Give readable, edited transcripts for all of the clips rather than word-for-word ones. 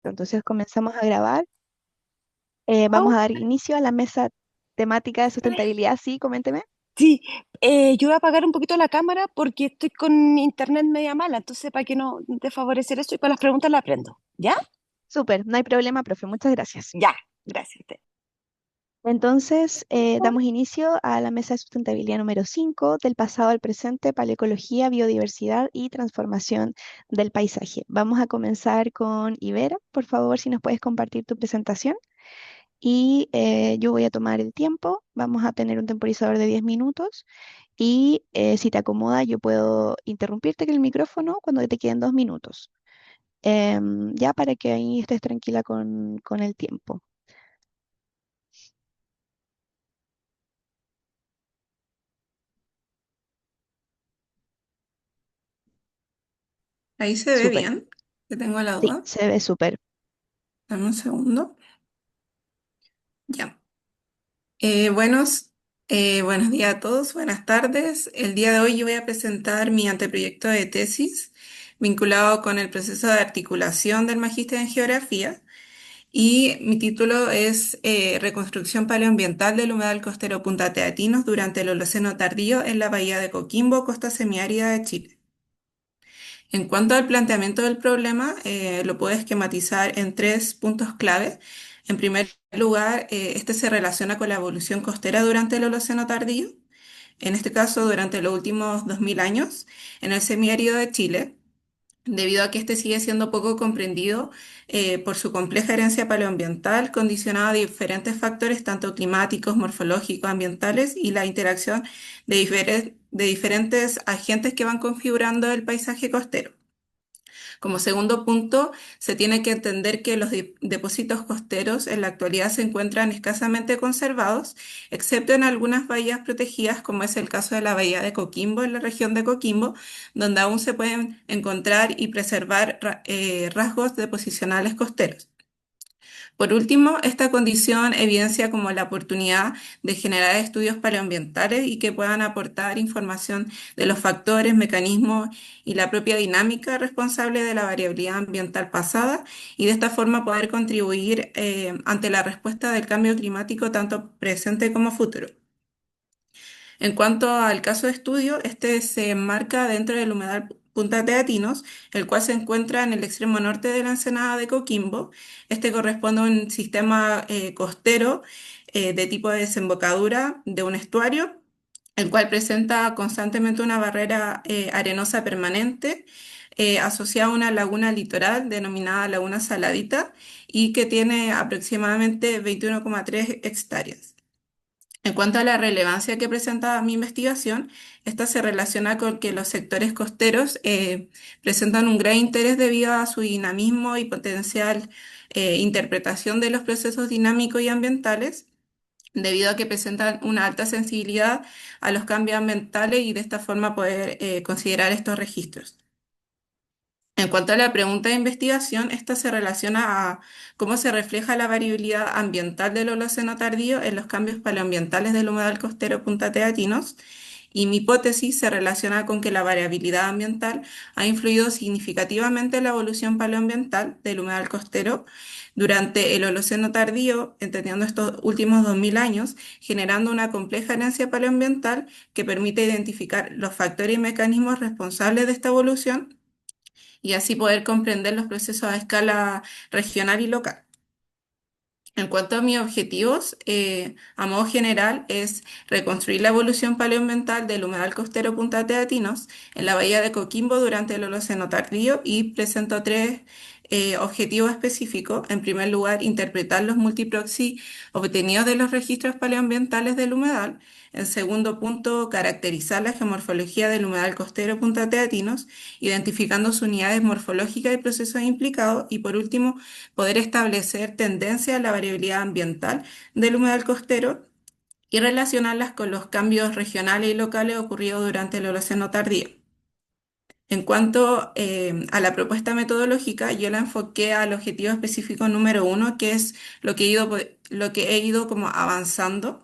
Entonces comenzamos a grabar. Vamos Oh, a dar inicio a la mesa temática de sustentabilidad. Sí, coménteme. sí, yo voy a apagar un poquito la cámara porque estoy con internet media mala, entonces para que no te favorecer eso y para las preguntas la aprendo. ¿Ya? Súper, no hay problema, profe. Muchas gracias. Ya, gracias. Entonces, damos inicio a la mesa de sustentabilidad número 5 del pasado al presente, paleoecología, biodiversidad y transformación del paisaje. Vamos a comenzar con Ibera. Por favor, si nos puedes compartir tu presentación. Y yo voy a tomar el tiempo. Vamos a tener un temporizador de 10 minutos. Y si te acomoda, yo puedo interrumpirte con el micrófono cuando te queden 2 minutos. Ya para que ahí estés tranquila con el tiempo. Ahí se ve Súper. bien, que tengo la Sí, duda. se ve súper. Dame un segundo. Ya. Buenos, buenos días a todos, buenas tardes. El día de hoy yo voy a presentar mi anteproyecto de tesis vinculado con el proceso de articulación del magíster en geografía y mi título es Reconstrucción paleoambiental del humedal costero Punta Teatinos durante el Holoceno tardío en la bahía de Coquimbo, costa semiárida de Chile. En cuanto al planteamiento del problema, lo puedo esquematizar en tres puntos clave. En primer lugar, este se relaciona con la evolución costera durante el Holoceno tardío, en este caso durante los últimos 2000 años, en el semiárido de Chile, debido a que este sigue siendo poco comprendido por su compleja herencia paleoambiental, condicionada a diferentes factores, tanto climáticos, morfológicos, ambientales, y la interacción de diferentes agentes que van configurando el paisaje costero. Como segundo punto, se tiene que entender que los depósitos costeros en la actualidad se encuentran escasamente conservados, excepto en algunas bahías protegidas, como es el caso de la bahía de Coquimbo, en la región de Coquimbo, donde aún se pueden encontrar y preservar rasgos deposicionales costeros. Por último, esta condición evidencia como la oportunidad de generar estudios paleoambientales y que puedan aportar información de los factores, mecanismos y la propia dinámica responsable de la variabilidad ambiental pasada y de esta forma poder contribuir ante la respuesta del cambio climático tanto presente como futuro. En cuanto al caso de estudio, este se enmarca dentro del humedal Punta Teatinos, el cual se encuentra en el extremo norte de la ensenada de Coquimbo. Este corresponde a un sistema costero de tipo de desembocadura de un estuario, el cual presenta constantemente una barrera arenosa permanente asociada a una laguna litoral denominada Laguna Saladita y que tiene aproximadamente 21,3 hectáreas. En cuanto a la relevancia que presenta mi investigación, esta se relaciona con que los sectores costeros presentan un gran interés debido a su dinamismo y potencial interpretación de los procesos dinámicos y ambientales, debido a que presentan una alta sensibilidad a los cambios ambientales y de esta forma poder considerar estos registros. En cuanto a la pregunta de investigación, esta se relaciona a cómo se refleja la variabilidad ambiental del Holoceno tardío en los cambios paleoambientales del humedal costero Punta Teatinos, y mi hipótesis se relaciona con que la variabilidad ambiental ha influido significativamente en la evolución paleoambiental del humedal costero durante el Holoceno tardío, entendiendo estos últimos 2000 años, generando una compleja herencia paleoambiental que permite identificar los factores y mecanismos responsables de esta evolución y así poder comprender los procesos a escala regional y local. En cuanto a mis objetivos, a modo general, es reconstruir la evolución paleoambiental del humedal costero Punta Teatinos en la bahía de Coquimbo durante el Holoceno tardío y presento tres objetivos específicos. En primer lugar, interpretar los multiproxy obtenidos de los registros paleoambientales del humedal. En segundo punto, caracterizar la geomorfología del humedal costero Punta Teatinos, identificando sus unidades morfológicas y procesos implicados. Y por último, poder establecer tendencias a la variabilidad ambiental del humedal costero y relacionarlas con los cambios regionales y locales ocurridos durante el Holoceno tardío. En cuanto a la propuesta metodológica, yo la enfoqué al objetivo específico número uno, que es lo que he ido como avanzando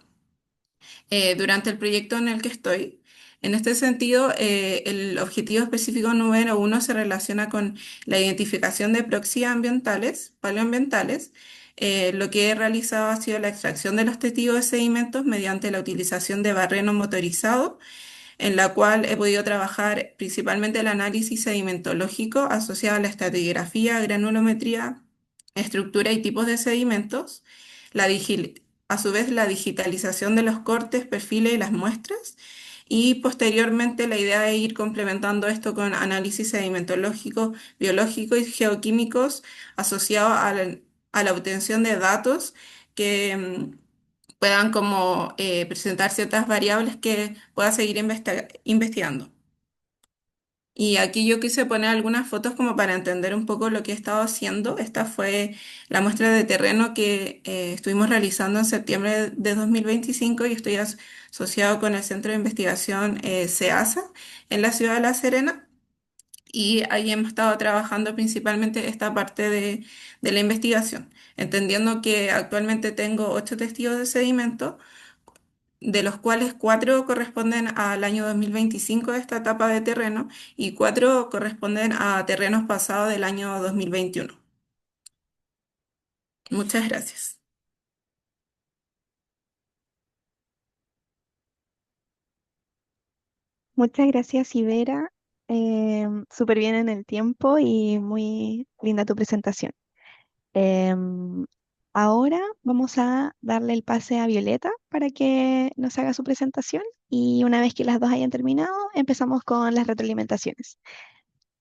durante el proyecto en el que estoy. En este sentido, el objetivo específico número uno se relaciona con la identificación de proxies ambientales, paleoambientales. Lo que he realizado ha sido la extracción de los testigos de sedimentos mediante la utilización de barreno motorizado, en la cual he podido trabajar principalmente el análisis sedimentológico asociado a la estratigrafía, granulometría, estructura y tipos de sedimentos, a su vez la digitalización de los cortes, perfiles y las muestras, y posteriormente la idea es ir complementando esto con análisis sedimentológico, biológico y geoquímicos asociados a la obtención de datos que puedan como presentar ciertas variables que pueda seguir investigando. Y aquí yo quise poner algunas fotos como para entender un poco lo que he estado haciendo. Esta fue la muestra de terreno que estuvimos realizando en septiembre de 2025 y estoy asociado con el Centro de Investigación CEASA en la ciudad de La Serena. Y ahí hemos estado trabajando principalmente esta parte de la investigación, entendiendo que actualmente tengo 8 testigos de sedimento, de los cuales 4 corresponden al año 2025 de esta etapa de terreno y 4 corresponden a terrenos pasados del año 2021. Muchas gracias. Muchas gracias, Ibera. Súper bien en el tiempo y muy linda tu presentación. Em, Ahora vamos a darle el pase a Violeta para que nos haga su presentación y una vez que las dos hayan terminado, empezamos con las retroalimentaciones.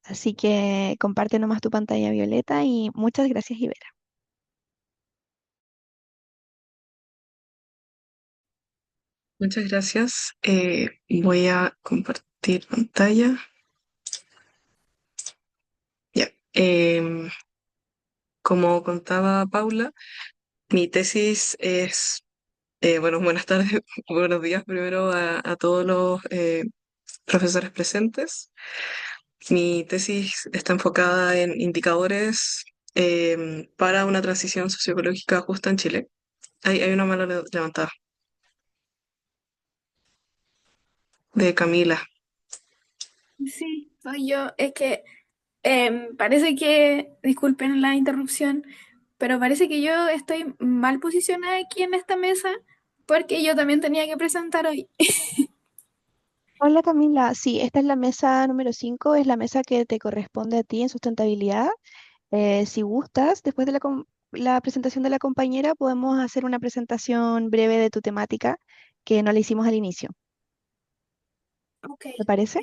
Así que comparte nomás tu pantalla, Violeta, y muchas gracias, Ibera. Muchas gracias. Voy a compartir pantalla. Ya. Como contaba Paula, mi tesis es, bueno, buenas tardes, buenos días primero a todos los profesores presentes. Mi tesis está enfocada en indicadores para una transición socioecológica justa en Chile. Hay una mano levantada de Camila. Sí, soy yo. Es que parece que, disculpen la interrupción, pero parece que yo estoy mal posicionada aquí en esta mesa porque yo también tenía que presentar hoy. Hola Camila, sí, esta es la mesa número 5, es la mesa que te corresponde a ti en sustentabilidad. Si gustas, después de la presentación de la compañera, podemos hacer una presentación breve de tu temática que no la hicimos al inicio. Ok, ¿Te parece?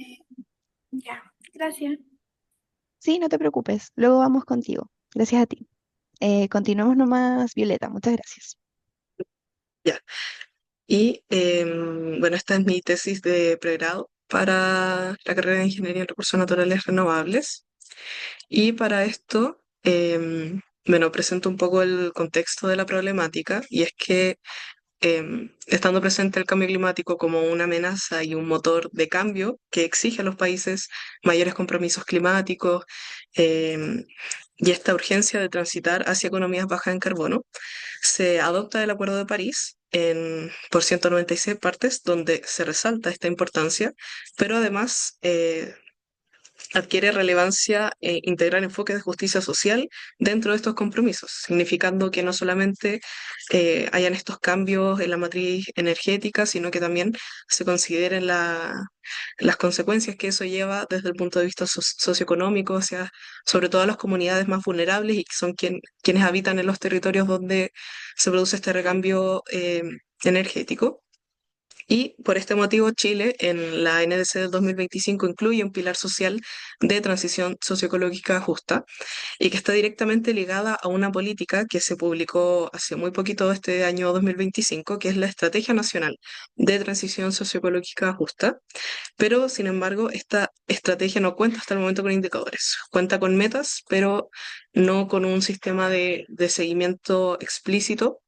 ya, gracias. Sí, no te preocupes, luego vamos contigo. Gracias a ti. Continuemos nomás, Violeta, muchas gracias. Ya. Y bueno, esta es mi tesis de pregrado para la carrera de Ingeniería en Recursos Naturales Renovables. Y para esto, bueno, presento un poco el contexto de la problemática y es que estando presente el cambio climático como una amenaza y un motor de cambio que exige a los países mayores compromisos climáticos, em, y esta urgencia de transitar hacia economías bajas en carbono, se adopta el Acuerdo de París por 196 partes, donde se resalta esta importancia, pero además adquiere relevancia integrar enfoques de justicia social dentro de estos compromisos, significando que no solamente hayan estos cambios en la matriz energética, sino que también se consideren las consecuencias que eso lleva desde el punto de vista socioeconómico, o sea, sobre todo a las comunidades más vulnerables y que son quienes habitan en los territorios donde se produce este recambio energético. Y por este motivo, Chile en la NDC del 2025 incluye un pilar social de transición socioecológica justa y que está directamente ligada a una política que se publicó hace muy poquito este año 2025, que es la Estrategia Nacional de Transición Socioecológica Justa. Pero, sin embargo, esta estrategia no cuenta hasta el momento con indicadores. Cuenta con metas, pero no con un sistema de seguimiento explícito.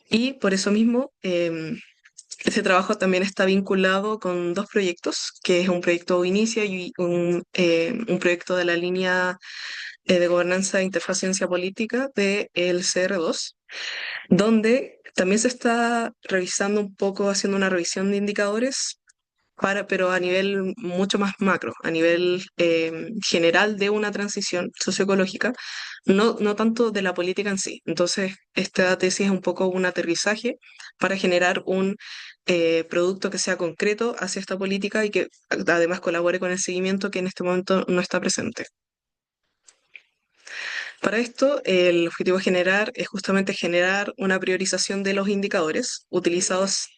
Y por eso mismo, este trabajo también está vinculado con dos proyectos, que es un proyecto Inicia y un proyecto de la línea de gobernanza e interfaz ciencia política del CR2, donde también se está revisando un poco, haciendo una revisión de indicadores pero a nivel mucho más macro, a nivel general de una transición socioecológica, no tanto de la política en sí. Entonces, esta tesis es un poco un aterrizaje para generar un producto que sea concreto hacia esta política y que además colabore con el seguimiento que en este momento no está presente. Para esto, el objetivo generar es justamente generar una priorización de los indicadores utilizados,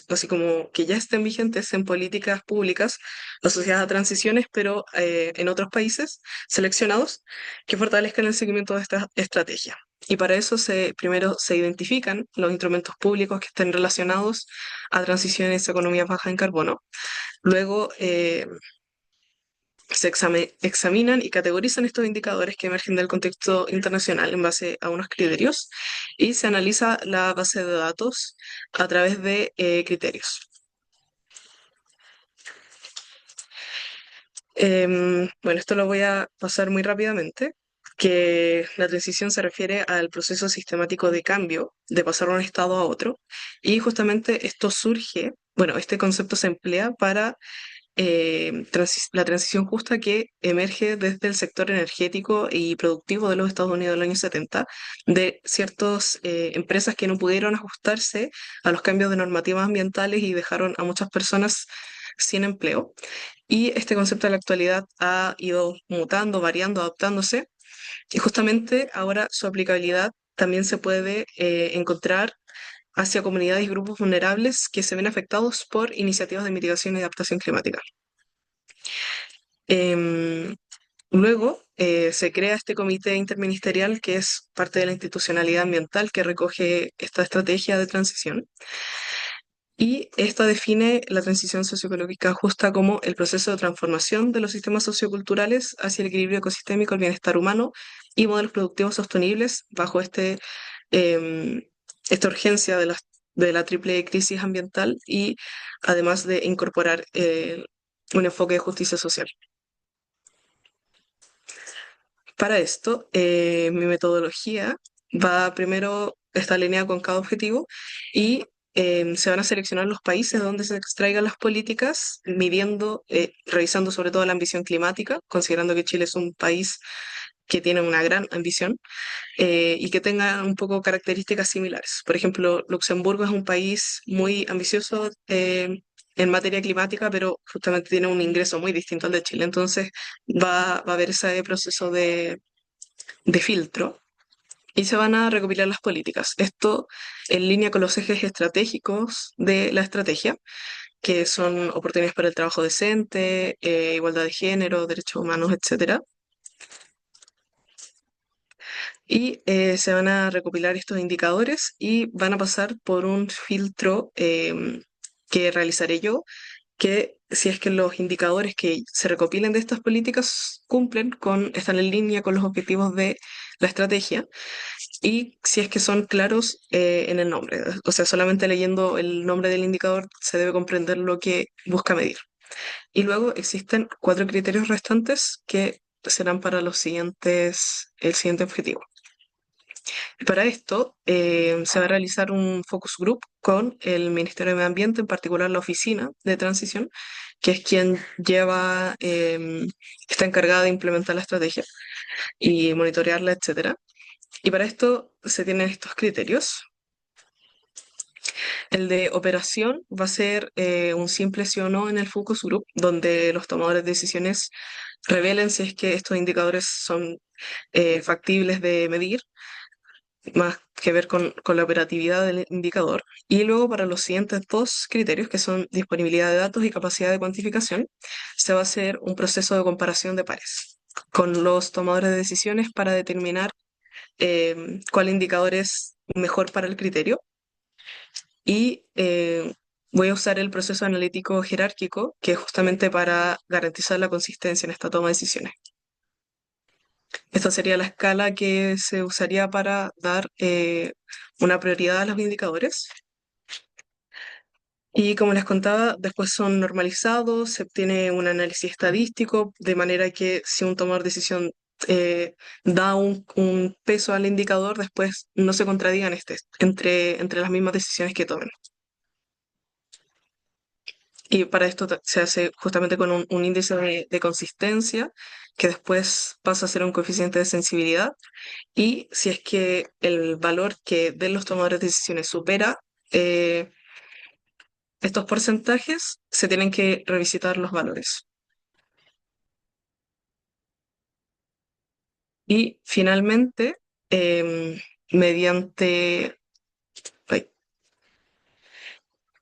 así como que ya estén vigentes en políticas públicas asociadas a transiciones, pero en otros países seleccionados, que fortalezcan el seguimiento de esta estrategia. Y para eso primero se identifican los instrumentos públicos que estén relacionados a transiciones a economías bajas en carbono. Luego, se examinan y categorizan estos indicadores que emergen del contexto internacional en base a unos criterios y se analiza la base de datos a través de criterios. Bueno, esto lo voy a pasar muy rápidamente, que la transición se refiere al proceso sistemático de cambio, de pasar de un estado a otro, y justamente esto surge, bueno, este concepto se emplea para la transición justa que emerge desde el sector energético y productivo de los Estados Unidos del año 70, de ciertas empresas que no pudieron ajustarse a los cambios de normativas ambientales y dejaron a muchas personas sin empleo. Y este concepto en la actualidad ha ido mutando, variando, adaptándose, y justamente ahora su aplicabilidad también se puede encontrar hacia comunidades y grupos vulnerables que se ven afectados por iniciativas de mitigación y adaptación climática. Em, Luego se crea este comité interministerial que es parte de la institucionalidad ambiental que recoge esta estrategia de transición y esta define la transición socioecológica justa como el proceso de transformación de los sistemas socioculturales hacia el equilibrio ecosistémico, el bienestar humano y modelos productivos sostenibles bajo em, esta urgencia de la triple crisis ambiental y además de incorporar un enfoque de justicia social. Para esto, mi metodología va primero, está alineada con cada objetivo y se van a seleccionar los países donde se extraigan las políticas, midiendo, revisando sobre todo la ambición climática, considerando que Chile es un país que tiene una gran ambición y que tenga un poco características similares. Por ejemplo, Luxemburgo es un país muy ambicioso en materia climática, pero justamente tiene un ingreso muy distinto al de Chile. Entonces va a haber ese proceso de filtro y se van a recopilar las políticas. Esto en línea con los ejes estratégicos de la estrategia, que son oportunidades para el trabajo decente, igualdad de género, derechos humanos, etcétera. Y se van a recopilar estos indicadores y van a pasar por un filtro que realizaré yo, que si es que los indicadores que se recopilen de estas políticas están en línea con los objetivos de la estrategia y si es que son claros en el nombre. O sea, solamente leyendo el nombre del indicador se debe comprender lo que busca medir. Y luego existen 4 criterios restantes que serán para el siguiente objetivo. Para esto se va a realizar un focus group con el Ministerio de Medio Ambiente, en particular la Oficina de Transición, que es quien está encargada de implementar la estrategia y monitorearla, etcétera. Y para esto se tienen estos criterios. El de operación va a ser un simple sí o no en el focus group, donde los tomadores de decisiones revelen si es que estos indicadores son factibles de medir más que ver con la operatividad del indicador. Y luego para los siguientes 2 criterios, que son disponibilidad de datos y capacidad de cuantificación, se va a hacer un proceso de comparación de pares con los tomadores de decisiones para determinar cuál indicador es mejor para el criterio. Y voy a usar el proceso analítico jerárquico, que es justamente para garantizar la consistencia en esta toma de decisiones. Esta sería la escala que se usaría para dar una prioridad a los indicadores. Y como les contaba, después son normalizados, se obtiene un análisis estadístico, de manera que si un tomador de decisión da un peso al indicador, después no se contradigan entre las mismas decisiones que tomen. Y para esto se hace justamente con un índice de consistencia que después pasa a ser un coeficiente de sensibilidad. Y si es que el valor que den los tomadores de decisiones supera eh, estos porcentajes, se tienen que revisitar los valores. Y finalmente, mediante, ay,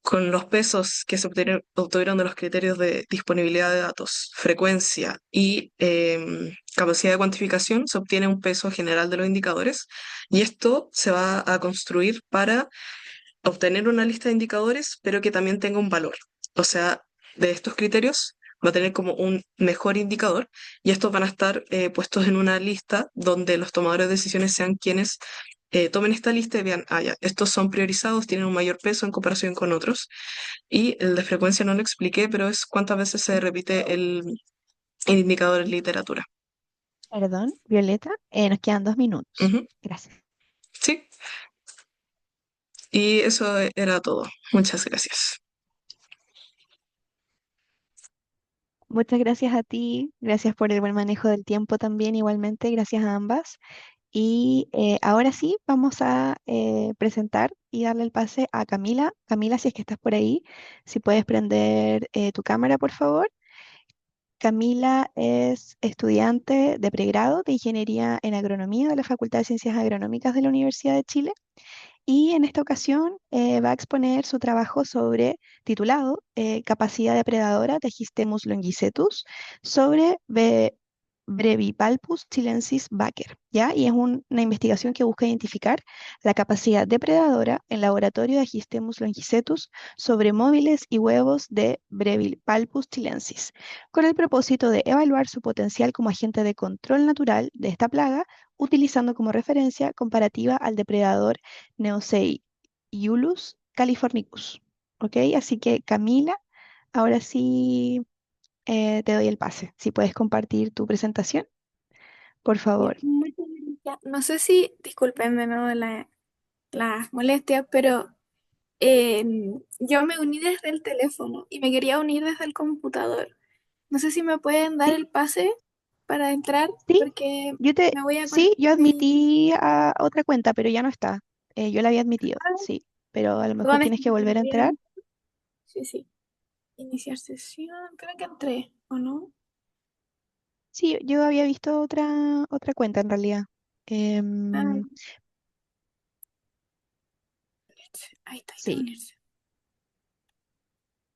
con los pesos que se obtuvieron de los criterios de disponibilidad de datos, frecuencia y capacidad de cuantificación, se obtiene un peso general de los indicadores y esto se va a construir para obtener una lista de indicadores, pero que también tenga un valor. O sea, de estos criterios va a tener como un mejor indicador y estos van a estar puestos en una lista donde los tomadores de decisiones sean quienes tomen esta lista y vean, ah, ya, estos son priorizados, tienen un mayor peso en comparación con otros. Y el de frecuencia no lo expliqué, pero es cuántas veces se repite el indicador en literatura. Perdón, Violeta, nos quedan 2 minutos. Ujú. Gracias. Sí, y eso era todo. Muchas gracias. Muchas gracias a ti, gracias por el buen manejo del tiempo también, igualmente, gracias a ambas. Y ahora sí, vamos a presentar y darle el pase a Camila. Camila, si es que estás por ahí, si puedes prender tu cámara, por favor. Camila es estudiante de pregrado de Ingeniería en Agronomía de la Facultad de Ciencias Agronómicas de la Universidad de Chile. Y en esta ocasión va a exponer su trabajo sobre, titulado Capacidad depredadora de Histemus longicetus sobre Brevipalpus chilensis baker, ¿ya? Y es una investigación que busca identificar la capacidad depredadora en laboratorio de Histemus longicetus sobre móviles y huevos de Brevipalpus chilensis, con el propósito de evaluar su potencial como agente de control natural de esta plaga, utilizando como referencia comparativa al depredador Neoseiulus californicus. ¿Ok? Así que Camila, ahora sí te doy el pase. Si puedes compartir tu presentación, por Ya, favor. muchas gracias. No sé si, disculpen de nuevo las molestias, pero yo me uní desde el teléfono y me quería unir desde el computador. No sé si me pueden dar Sí, el pase para entrar, sí, porque me voy a sí, conectar yo y... admití a otra cuenta, pero ya no está. Yo la había admitido, Ah, sí, pero a lo mejor perdón, es tienes que que me volver a entrar. salían. Sí, sí. Iniciar sesión. Creo que entré, ¿o no? Sí, yo había visto otra cuenta en realidad. Ah, Em, ahí está, ahí está, sí, unirse.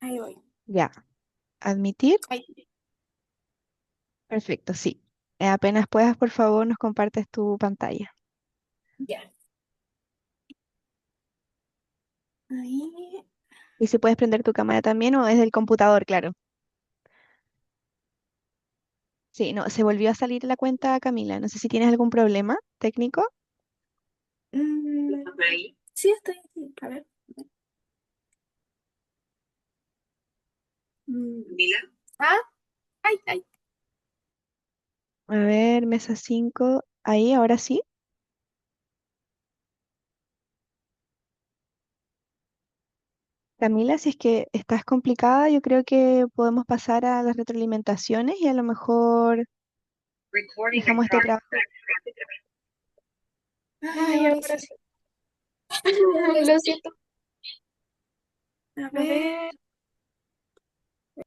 Ahí voy. ya. Admitir, Ahí. perfecto, sí. Apenas puedas, por favor, nos compartes tu pantalla. Ya. Ahí. Y si puedes prender tu cámara también o desde el computador, claro. Sí, no, se volvió a salir la cuenta Camila. No sé si tienes algún problema técnico. ¿Está por ahí? Sí, estoy aquí. A ver. Mila. Ah, ay, ay. A ver, mesa 5. Ahí, ahora sí. Camila, si es que estás complicada, yo creo que podemos pasar a las retroalimentaciones y a lo mejor Recording in dejamos este progress. trabajo. Ay, ahora sí. Lo siento. A ver.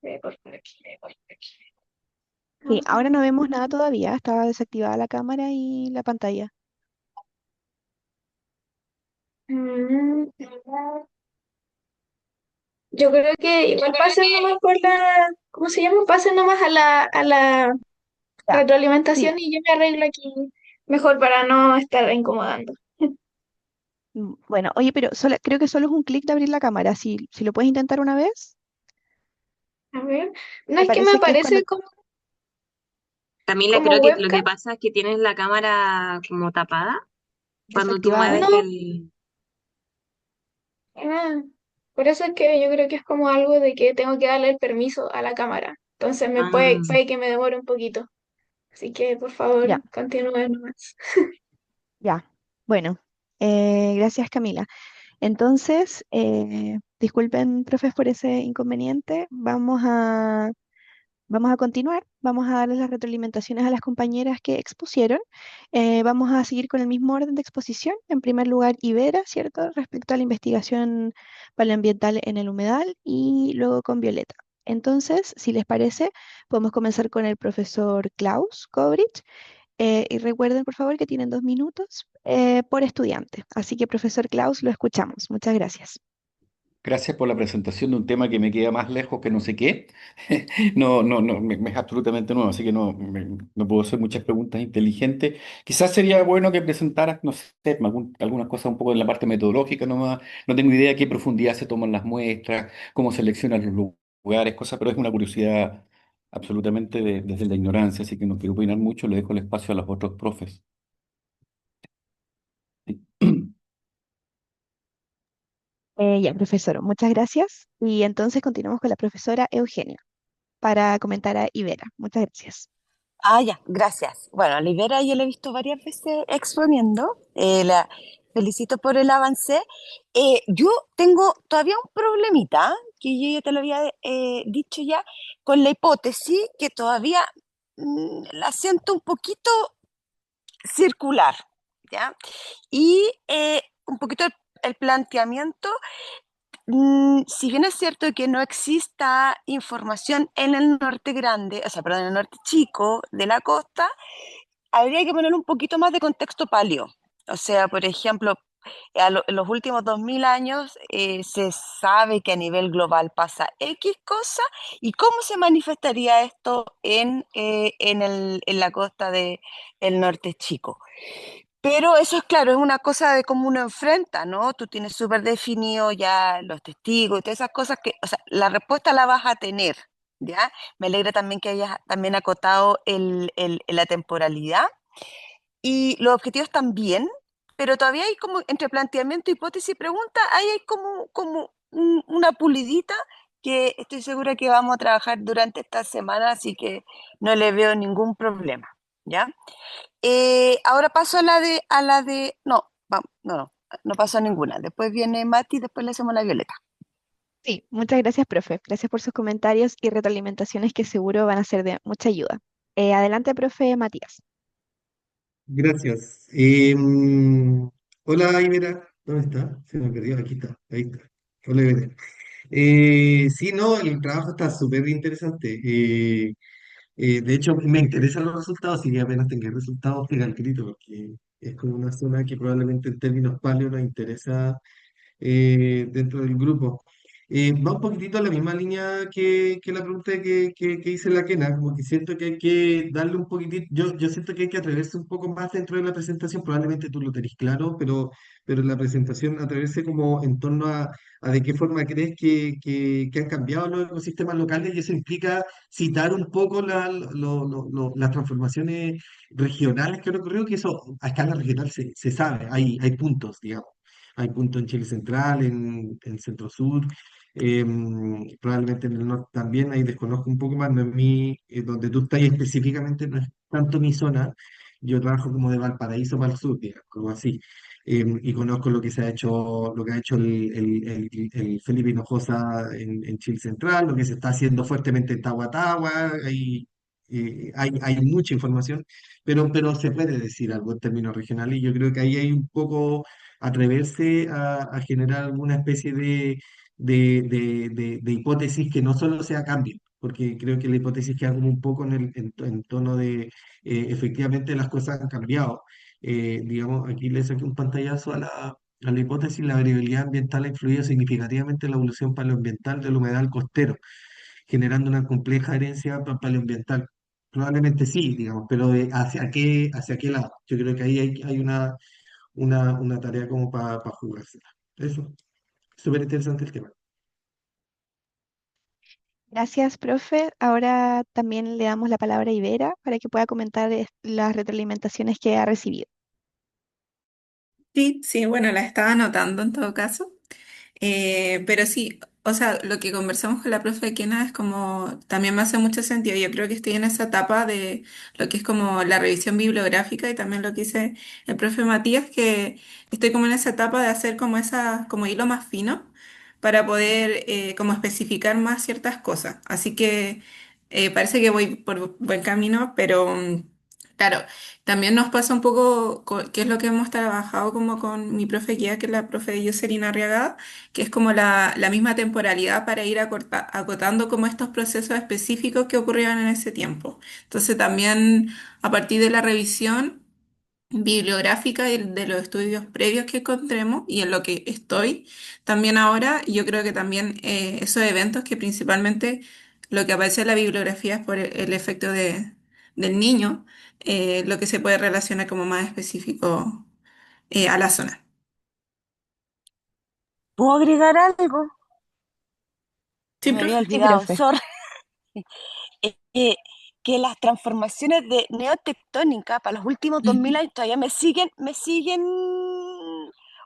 Voy a cortar aquí, voy a cortar aquí. Sí, ahora no vemos nada todavía. Estaba desactivada la cámara y la pantalla. Mm, Yo creo que igual pasen nomás por la, ¿cómo se llama? Pasen nomás a la Ya. Sí. retroalimentación y yo me arreglo aquí mejor para no estar incomodando. Bueno, oye, pero creo que solo es un clic de abrir la cámara. Si lo puedes intentar una vez, A ver, no me es que me parece que es cuando aparece Camila, como creo que lo webcam. que pasa es que tienes la cámara como tapada cuando tú desactivada. mueves No, el... ah, por eso es que yo creo que es como algo de que tengo que darle el permiso a la cámara. Entonces Ah, puede que me demore un poquito. Así que por favor, Ya, continúen nomás. ya. Bueno, gracias Camila. Entonces, Disculpen, profes, por ese inconveniente. Vamos a continuar, vamos a darles las retroalimentaciones a las compañeras que expusieron. Vamos a seguir con el mismo orden de exposición. En primer lugar, Ibera, ¿cierto? Respecto a la investigación paleoambiental en el humedal y luego con Violeta. Entonces, si les parece, podemos comenzar con el profesor Klaus Kovrich. Y recuerden, por favor, que tienen 2 minutos por estudiante. Así que, profesor Klaus, lo escuchamos. Muchas gracias. Gracias por la presentación de un tema que me queda más lejos que no sé qué. No, no, no, me es absolutamente nuevo, así que no puedo hacer muchas preguntas inteligentes. Quizás sería bueno que presentaras, no sé, algunas cosas un poco en la parte metodológica nomás. No tengo idea a qué profundidad se toman las muestras, cómo seleccionan los lugares, cosas, pero es una curiosidad absolutamente desde la ignorancia, así que no quiero opinar mucho, le dejo el espacio a los otros profes. Ya, profesor, muchas gracias. Y entonces continuamos con la profesora Eugenia para comentar a Ibera. Muchas gracias. Ah, ya, gracias. Bueno, a Libera yo la he visto varias veces exponiendo. La felicito por el avance. Yo tengo todavía un problemita, que yo ya te lo había dicho ya, con la hipótesis que todavía la siento un poquito circular, ¿ya? Y un poquito el planteamiento. Si bien es cierto que no exista información en el norte grande, o sea, perdón, en el norte chico de la costa, habría que poner un poquito más de contexto paleo. O sea, por ejemplo, en los últimos 2000 años se sabe que a nivel global pasa X cosa y cómo se manifestaría esto en la costa del norte chico. Pero eso es claro, es una cosa de cómo uno enfrenta, ¿no? Tú tienes súper definido ya los testigos y todas esas cosas que, o sea, la respuesta la vas a tener, ¿ya? Me alegra también que hayas también acotado la temporalidad y los objetivos también, pero todavía hay como entre planteamiento, hipótesis y pregunta, ahí hay como una pulidita que estoy segura que vamos a trabajar durante esta semana, así que no le veo ningún problema, ¿ya? Ahora paso no, no paso a ninguna. Después viene Mati, después le hacemos la Violeta. Sí, muchas gracias, profe. Gracias por sus comentarios y retroalimentaciones que seguro van a ser de mucha ayuda. Adelante, profe Matías. Gracias. Hola, Ibera. ¿Dónde está? Se me perdió. Aquí está. Ahí está. Hola, Ibera. Sí, no, el trabajo está súper interesante. De hecho, me interesan los resultados y apenas tenga resultados, pega el grito, porque es como una zona que probablemente en términos paleo nos interesa dentro del grupo. Va un poquitito a la misma línea que la pregunta que hice la Kena, como que siento que hay que darle un poquitito, yo siento que hay que atreverse un poco más dentro de la presentación, probablemente tú lo tenés claro, pero en la presentación atreverse como en torno a de qué forma crees que han cambiado los ecosistemas locales y eso implica citar un poco las transformaciones regionales que han ocurrido, que eso a escala regional se sabe, hay puntos, digamos. Hay puntos en Chile Central, en Centro Sur, probablemente en el norte también, ahí desconozco un poco más, no es donde tú estás específicamente, no es tanto mi zona, yo trabajo como de Valparaíso para el sur, digamos, como así. Y conozco lo que se ha hecho, lo que ha hecho el Felipe Hinojosa en Chile Central, lo que se está haciendo fuertemente en Tahuatahua, hay mucha información, pero se puede decir algo en términos regionales, y yo creo que ahí hay un poco atreverse a generar alguna especie de hipótesis que no solo sea cambio, porque creo que la hipótesis queda como un poco en tono de efectivamente las cosas han cambiado. Digamos, aquí le saqué un pantallazo a la hipótesis, la variabilidad ambiental ha influido significativamente en la evolución paleoambiental del humedal costero, generando una compleja herencia paleoambiental. Probablemente sí, digamos, pero hacia qué lado? Yo creo que ahí hay una tarea como para jugársela. Eso, súper interesante el tema. Gracias, profe. Ahora también le damos la palabra a Ibera para que pueda comentar las retroalimentaciones que ha recibido. Sí, sí, bueno, la estaba anotando en todo caso. Pero sí, o sea, lo que conversamos con la profe Kena es como, también me hace mucho sentido. Yo creo que estoy en esa etapa de lo que es como la revisión bibliográfica y también lo que dice el profe Matías, que estoy como en esa etapa de hacer como esa, como hilo más fino para poder como especificar más ciertas cosas. Así que parece que voy por buen camino, pero claro, también nos pasa un poco, que es lo que hemos trabajado como con mi profe guía, que es la profe Jocelyn Arriagada, que es como la misma temporalidad para ir acotando como estos procesos específicos que ocurrieron en ese tiempo. Entonces también a partir de la revisión bibliográfica y de los estudios previos que encontremos y en lo que estoy también ahora, yo creo que también esos eventos que principalmente lo que aparece en la bibliografía es por el efecto del niño, lo que se puede relacionar como más específico a la zona. ¿Puedo agregar algo? Sí, Me había profe. Sí, olvidado, profe. sorry. Es que las transformaciones de neotectónica para los últimos 2000 años todavía me siguen,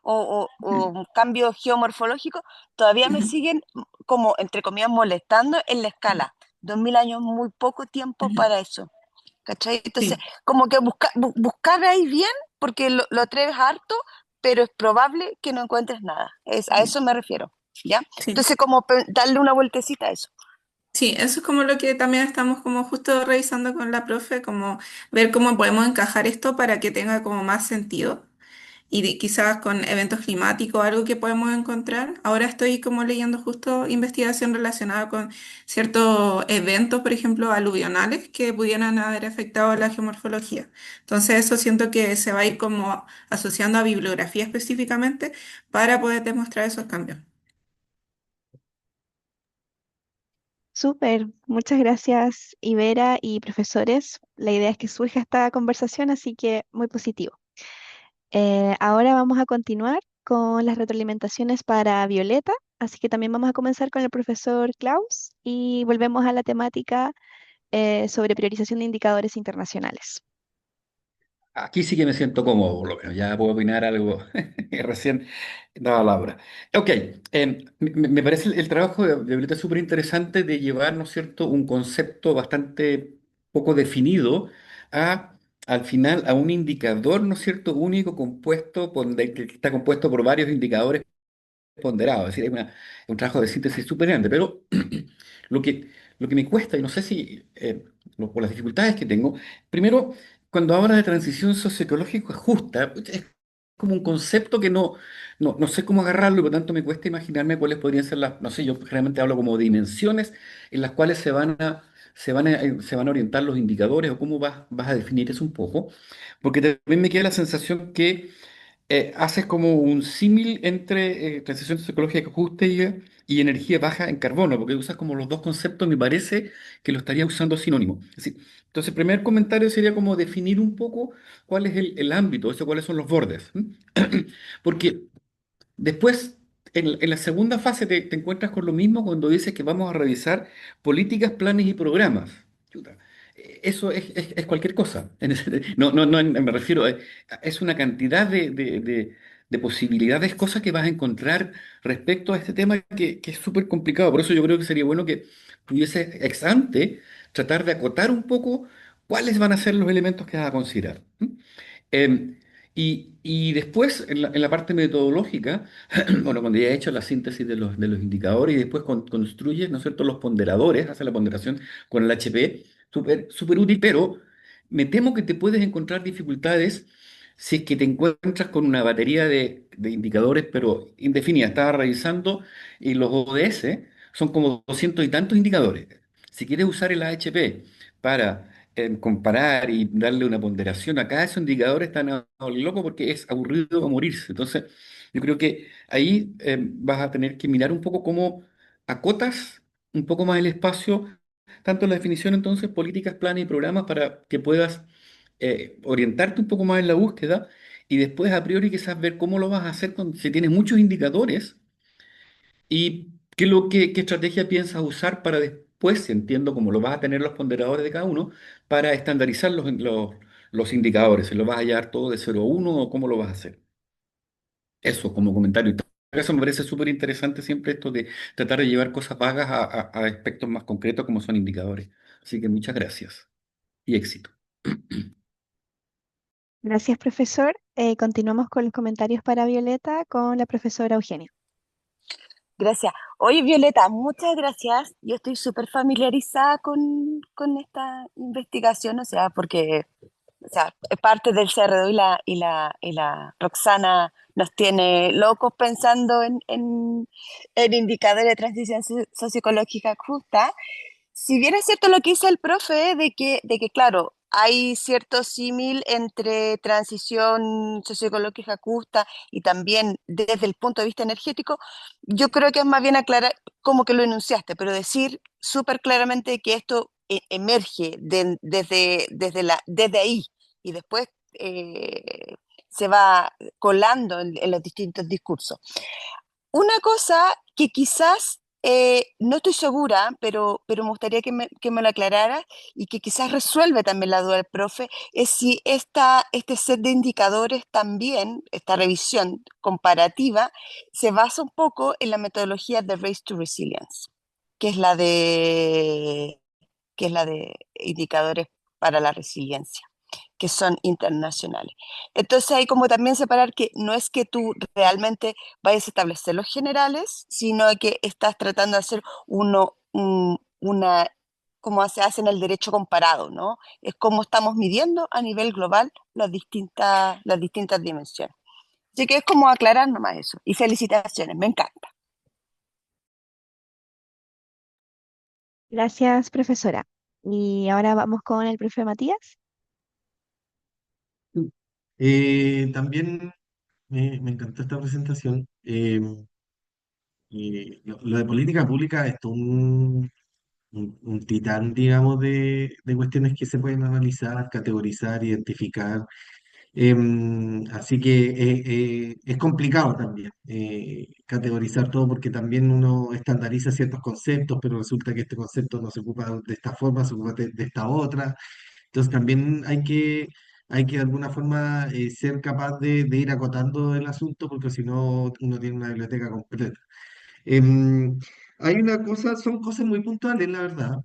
o un cambio geomorfológico, todavía me Ujú. siguen como, entre comillas, molestando en la escala. 2000 años, muy poco tiempo Ujú. para eso. ¿Cachai? Entonces, Sí, como que buscar ahí bien, porque lo atreves harto, pero es probable que no encuentres nada. A eso me refiero, ¿ya? sí. Entonces, como darle una vueltecita a eso. Sí, eso es como lo que también estamos como justo revisando con la profe, como ver cómo podemos encajar esto para que tenga como más sentido y quizás con eventos climáticos, algo que podemos encontrar. Ahora estoy como leyendo justo investigación relacionada con ciertos eventos, por ejemplo, aluvionales que pudieran haber afectado la geomorfología. Entonces eso siento que se va a ir como asociando a bibliografía específicamente para poder demostrar esos cambios. Súper, muchas gracias, Ibera y profesores. La idea es que surja esta conversación, así que muy positivo. Ahora vamos a continuar con las retroalimentaciones para Violeta, así que también vamos a comenzar con el profesor Klaus y volvemos a la temática sobre priorización de indicadores internacionales. Aquí sí que me siento cómodo, por lo menos. Ya puedo opinar algo que recién daba la hora. Ok, me parece el trabajo de Violeta súper interesante de llevar, ¿no es cierto?, un concepto bastante poco definido a, al final, a un indicador, ¿no es cierto?, único compuesto, que está compuesto por varios indicadores ponderado, es decir, es un trabajo de síntesis súper grande, pero lo que, lo que me cuesta, y no sé si por las dificultades que tengo, primero, cuando habla de transición socioecológica justa, es como un concepto que no sé cómo agarrarlo y por tanto me cuesta imaginarme cuáles podrían ser las, no sé, yo generalmente hablo como dimensiones en las cuales se van a orientar los indicadores o cómo vas a definir eso un poco, porque también me queda la sensación que haces como un símil entre transición ecológica justa y energía baja en carbono, porque usas como los dos conceptos, me parece que lo estaría usando sinónimo. Entonces, el primer comentario sería como definir un poco cuál es el ámbito, o sea, cuáles son los bordes. ¿M? Porque después, en la segunda fase, te encuentras con lo mismo cuando dices que vamos a revisar políticas, planes y programas. Chuta, eso es cualquier cosa. Me refiero, es una cantidad de posibilidades, cosas que vas a encontrar respecto a este tema que es súper complicado. Por eso yo creo que sería bueno que pudiese ex ante tratar de acotar un poco cuáles van a ser los elementos que vas a considerar. ¿M? Em, y después, en la parte metodológica, bueno, cuando ya he hecho la síntesis de los indicadores y después construyes, ¿no es cierto?, los ponderadores, hace la ponderación con el HP, súper súper útil, pero me temo que te puedes encontrar dificultades si es que te encuentras con una batería de indicadores, pero indefinida. Estaba revisando y los ODS son como 200 y tantos indicadores. Si quieres usar el AHP para comparar y darle una ponderación a cada esos indicadores están a loco porque es aburrido a morirse. Entonces, yo creo que ahí vas a tener que mirar un poco cómo acotas un poco más el espacio, tanto en la definición entonces, políticas, planes y programas para que puedas orientarte un poco más en la búsqueda y después a priori quizás ver cómo lo vas a hacer si tienes muchos indicadores y qué estrategia piensas usar para después, si entiendo cómo lo vas a tener los ponderadores de cada uno, para estandarizar los indicadores. Si lo vas a llevar todo de 0 a 1 o cómo lo vas a hacer. Eso como comentario. Eso me parece súper interesante siempre esto de tratar de llevar cosas vagas a aspectos más concretos como son indicadores. Así que muchas gracias y éxito. Gracias, profesor. Continuamos con los comentarios para Violeta con la profesora Eugenia. Gracias. Oye, Violeta, muchas gracias. Yo estoy súper familiarizada con esta investigación, o sea, porque o sea, es parte del CRO y la Roxana nos tiene locos pensando en indicadores de transición socioecológica justa. Si bien es cierto lo que dice el profe, de que claro, hay cierto símil entre transición socioecológica justa y también desde el punto de vista energético, yo creo que es más bien aclarar como que lo enunciaste, pero decir súper claramente que esto emerge desde ahí y después se va colando en los distintos discursos. Una cosa que quizás no estoy segura, pero me gustaría que me lo aclarara y que quizás resuelve también la duda del profe, es si este set de indicadores también, esta revisión comparativa, se basa un poco en la metodología de Race to Resilience, que es la de, que es la de indicadores para la resiliencia que son internacionales. Entonces hay como también separar que no es que tú realmente vayas a establecer los generales, sino que estás tratando de hacer como se hace en el derecho comparado, ¿no? Es como estamos midiendo a nivel global las distintas dimensiones. Así que es como aclarar nomás eso. Y felicitaciones, me encanta. Gracias, profesora. Y ahora vamos con el profe Matías. También me encantó esta presentación. Y lo de política pública es todo un titán, digamos, de cuestiones que se pueden analizar, categorizar, identificar. Así que es complicado también categorizar todo porque también uno estandariza ciertos conceptos, pero resulta que este concepto no se ocupa de esta forma, se ocupa de esta otra. Entonces también hay que de alguna forma ser capaz de ir acotando el asunto porque si no uno tiene una biblioteca completa. Em, Hay una cosa, son cosas muy puntuales, la verdad.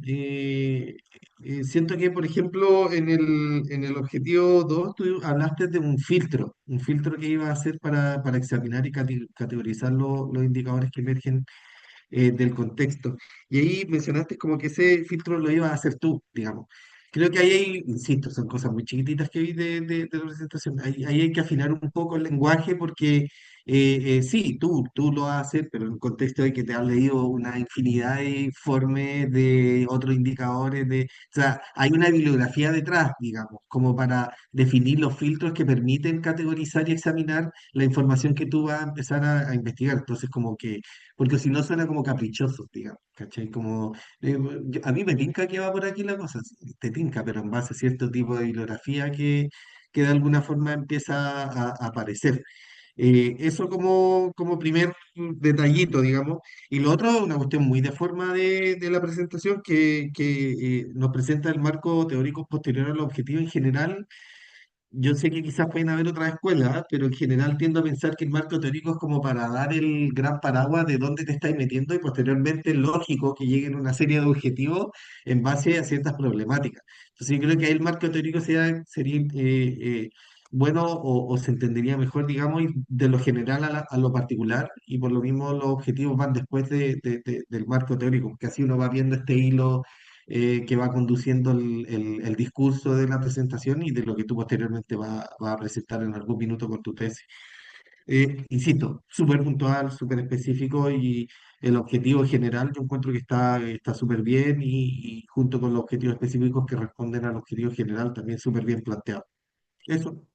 Siento que, por ejemplo, en el objetivo 2 tú hablaste de un filtro que iba a hacer para examinar y categorizar los indicadores que emergen del contexto. Y ahí mencionaste como que ese filtro lo ibas a hacer tú, digamos. Creo que ahí hay, insisto, son cosas muy chiquititas que vi de la presentación. Ahí hay que afinar un poco el lenguaje porque sí, tú lo vas a hacer, pero en el contexto de que te has leído una infinidad de informes de otros indicadores, o sea, hay una bibliografía detrás, digamos, como para definir los filtros que permiten categorizar y examinar la información que tú vas a empezar a investigar. Entonces, como que porque si no suena como caprichoso, digamos, ¿cachai? Como, a mí me tinca que va por aquí la cosa, sí, te tinca, pero en base a cierto tipo de bibliografía que de alguna forma empieza a aparecer. Eso como primer detallito, digamos. Y lo otro, una cuestión muy de forma de la presentación que nos presenta el marco teórico posterior al objetivo en general. Yo sé que quizás pueden haber otras escuelas, ¿ah? Pero en general tiendo a pensar que el marco teórico es como para dar el gran paraguas de dónde te estás metiendo y posteriormente es lógico que lleguen una serie de objetivos en base a ciertas problemáticas. Entonces yo creo que ahí el marco teórico sería bueno o se entendería mejor, digamos, ir de lo general a lo particular y por lo mismo los objetivos van después del marco teórico, porque así uno va viendo este hilo que va conduciendo el discurso de la presentación y de lo que tú posteriormente vas a presentar en algún minuto con tu tesis. Insisto, súper puntual, súper específico y el objetivo general yo encuentro que está súper bien y junto con los objetivos específicos que responden al objetivo general también súper bien planteado. Eso.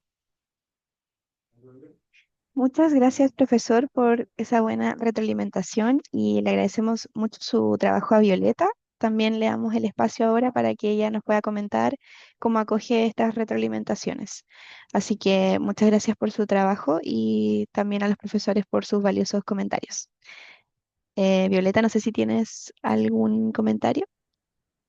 Muchas gracias, profesor, por esa buena retroalimentación y le agradecemos mucho su trabajo a Violeta. También le damos el espacio ahora para que ella nos pueda comentar cómo acoge estas retroalimentaciones. Así que muchas gracias por su trabajo y también a los profesores por sus valiosos comentarios. Violeta, no sé si tienes algún comentario.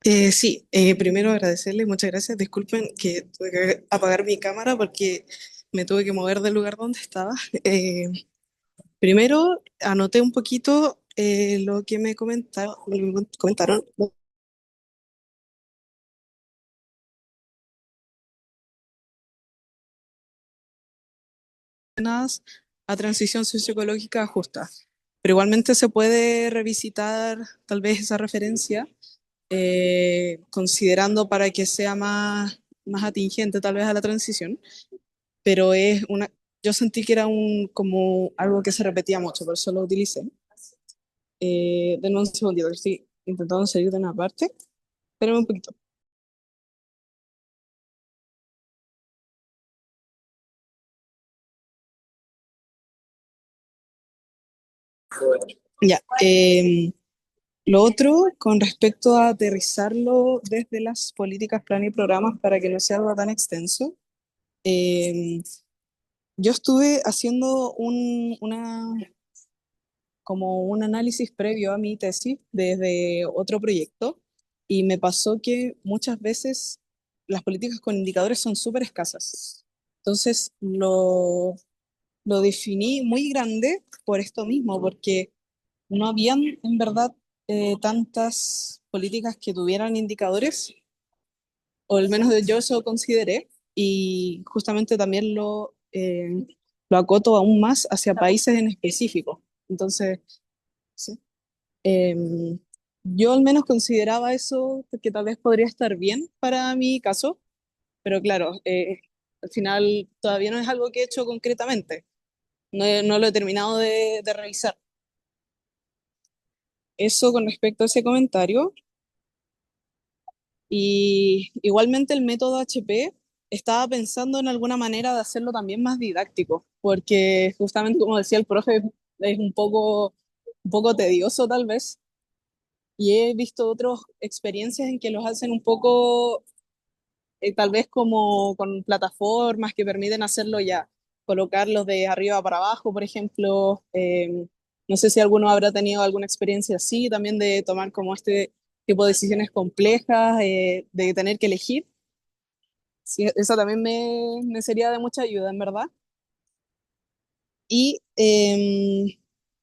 Sí, primero agradecerle, muchas gracias. Disculpen que tuve que apagar mi cámara porque me tuve que mover del lugar donde estaba. Primero anoté un poquito lo que me comentaron relacionadas a transición socioecológica justa. pero igualmente se puede revisitar tal vez esa referencia, considerando para que sea más atingente tal vez a la transición, pero yo sentí que era como algo que se repetía mucho, por eso lo utilicé. Denme un segundito, que estoy intentando salir de una parte. Espérame un poquito. Ya. Lo otro, con respecto a aterrizarlo desde las políticas, plan y programas para que no sea algo tan extenso, em, yo estuve haciendo como un análisis previo a mi tesis desde otro proyecto y me pasó que muchas veces las políticas con indicadores son súper escasas. Entonces lo definí muy grande por esto mismo, porque no habían en verdad tantas políticas que tuvieran indicadores, o al menos yo eso consideré, y justamente también lo acoto aún más hacia países en específico. Entonces, sí. Em, yo al menos consideraba eso que tal vez podría estar bien para mi caso, pero claro, al final todavía no es algo que he hecho concretamente. No lo he terminado de revisar. Eso con respecto a ese comentario. Y igualmente el método HP estaba pensando en alguna manera de hacerlo también más didáctico, porque justamente como decía el profe, es un poco tedioso tal vez. Y he visto otras experiencias en que los hacen un poco, tal vez como con plataformas que permiten hacerlo ya, colocarlos de arriba para abajo, por ejemplo. No sé si alguno habrá tenido alguna experiencia así, también de tomar como este tipo de decisiones complejas, de tener que elegir. Sí, eso también me sería de mucha ayuda, en verdad. Y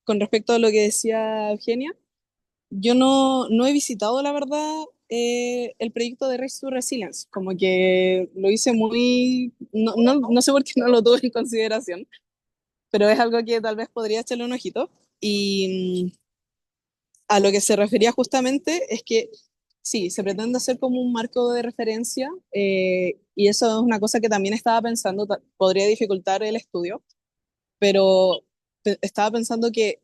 con respecto a lo que decía Eugenia, yo no he visitado, la verdad, el proyecto de Race to Resilience, como que lo hice no sé por qué no lo tuve en consideración, pero es algo que tal vez podría echarle un ojito. Y a lo que se refería justamente es que sí, se pretende hacer como un marco de referencia, y eso es una cosa que también estaba pensando, podría dificultar el estudio, pero estaba pensando que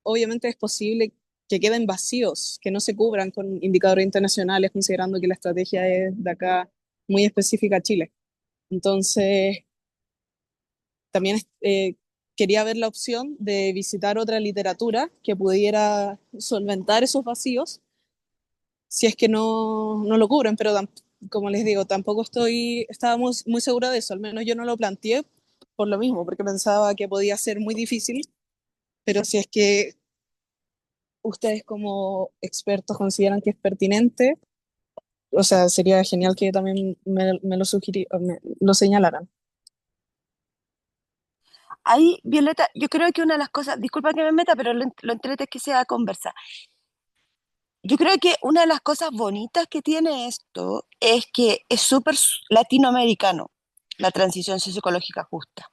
obviamente es posible que queden vacíos, que no se cubran con indicadores internacionales, considerando que la estrategia es de acá muy específica a Chile. Entonces, también quería ver la opción de visitar otra literatura que pudiera solventar esos vacíos, si es que no lo cubren, pero como les digo, tampoco estaba muy segura de eso, al menos yo no lo planteé por lo mismo, porque pensaba que podía ser muy difícil, pero si es que ustedes como expertos consideran que es pertinente, o sea, sería genial que también me lo señalaran. Ahí, Violeta, yo creo que una de las cosas, disculpa que me meta, pero lo entrete es que sea conversa. Yo creo que una de las cosas bonitas que tiene esto es que es súper latinoamericano, la transición socioecológica justa,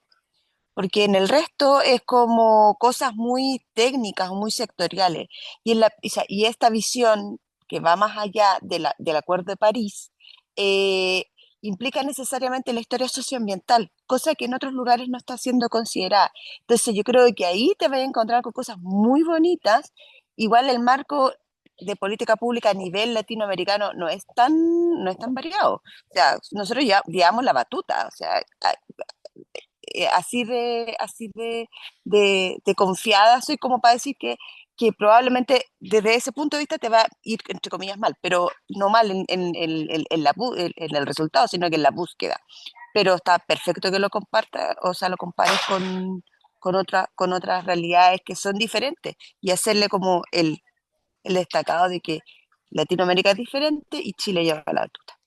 porque en el resto es como cosas muy técnicas, muy sectoriales, y esta visión que va más allá del Acuerdo de París, eh, implica necesariamente la historia socioambiental, cosa que en otros lugares no está siendo considerada. Entonces yo creo que ahí te vas a encontrar con cosas muy bonitas. Igual el marco de política pública a nivel latinoamericano no es tan variado. O sea, nosotros ya llevamos la batuta, o sea, así de confiada soy como para decir que probablemente desde ese punto de vista te va a ir, entre comillas, mal, pero no mal en el resultado, sino que en la búsqueda. Pero está perfecto que lo compartas, o sea, lo compares con otras realidades que son diferentes y hacerle como el destacado de que Latinoamérica es diferente y Chile lleva la batuta.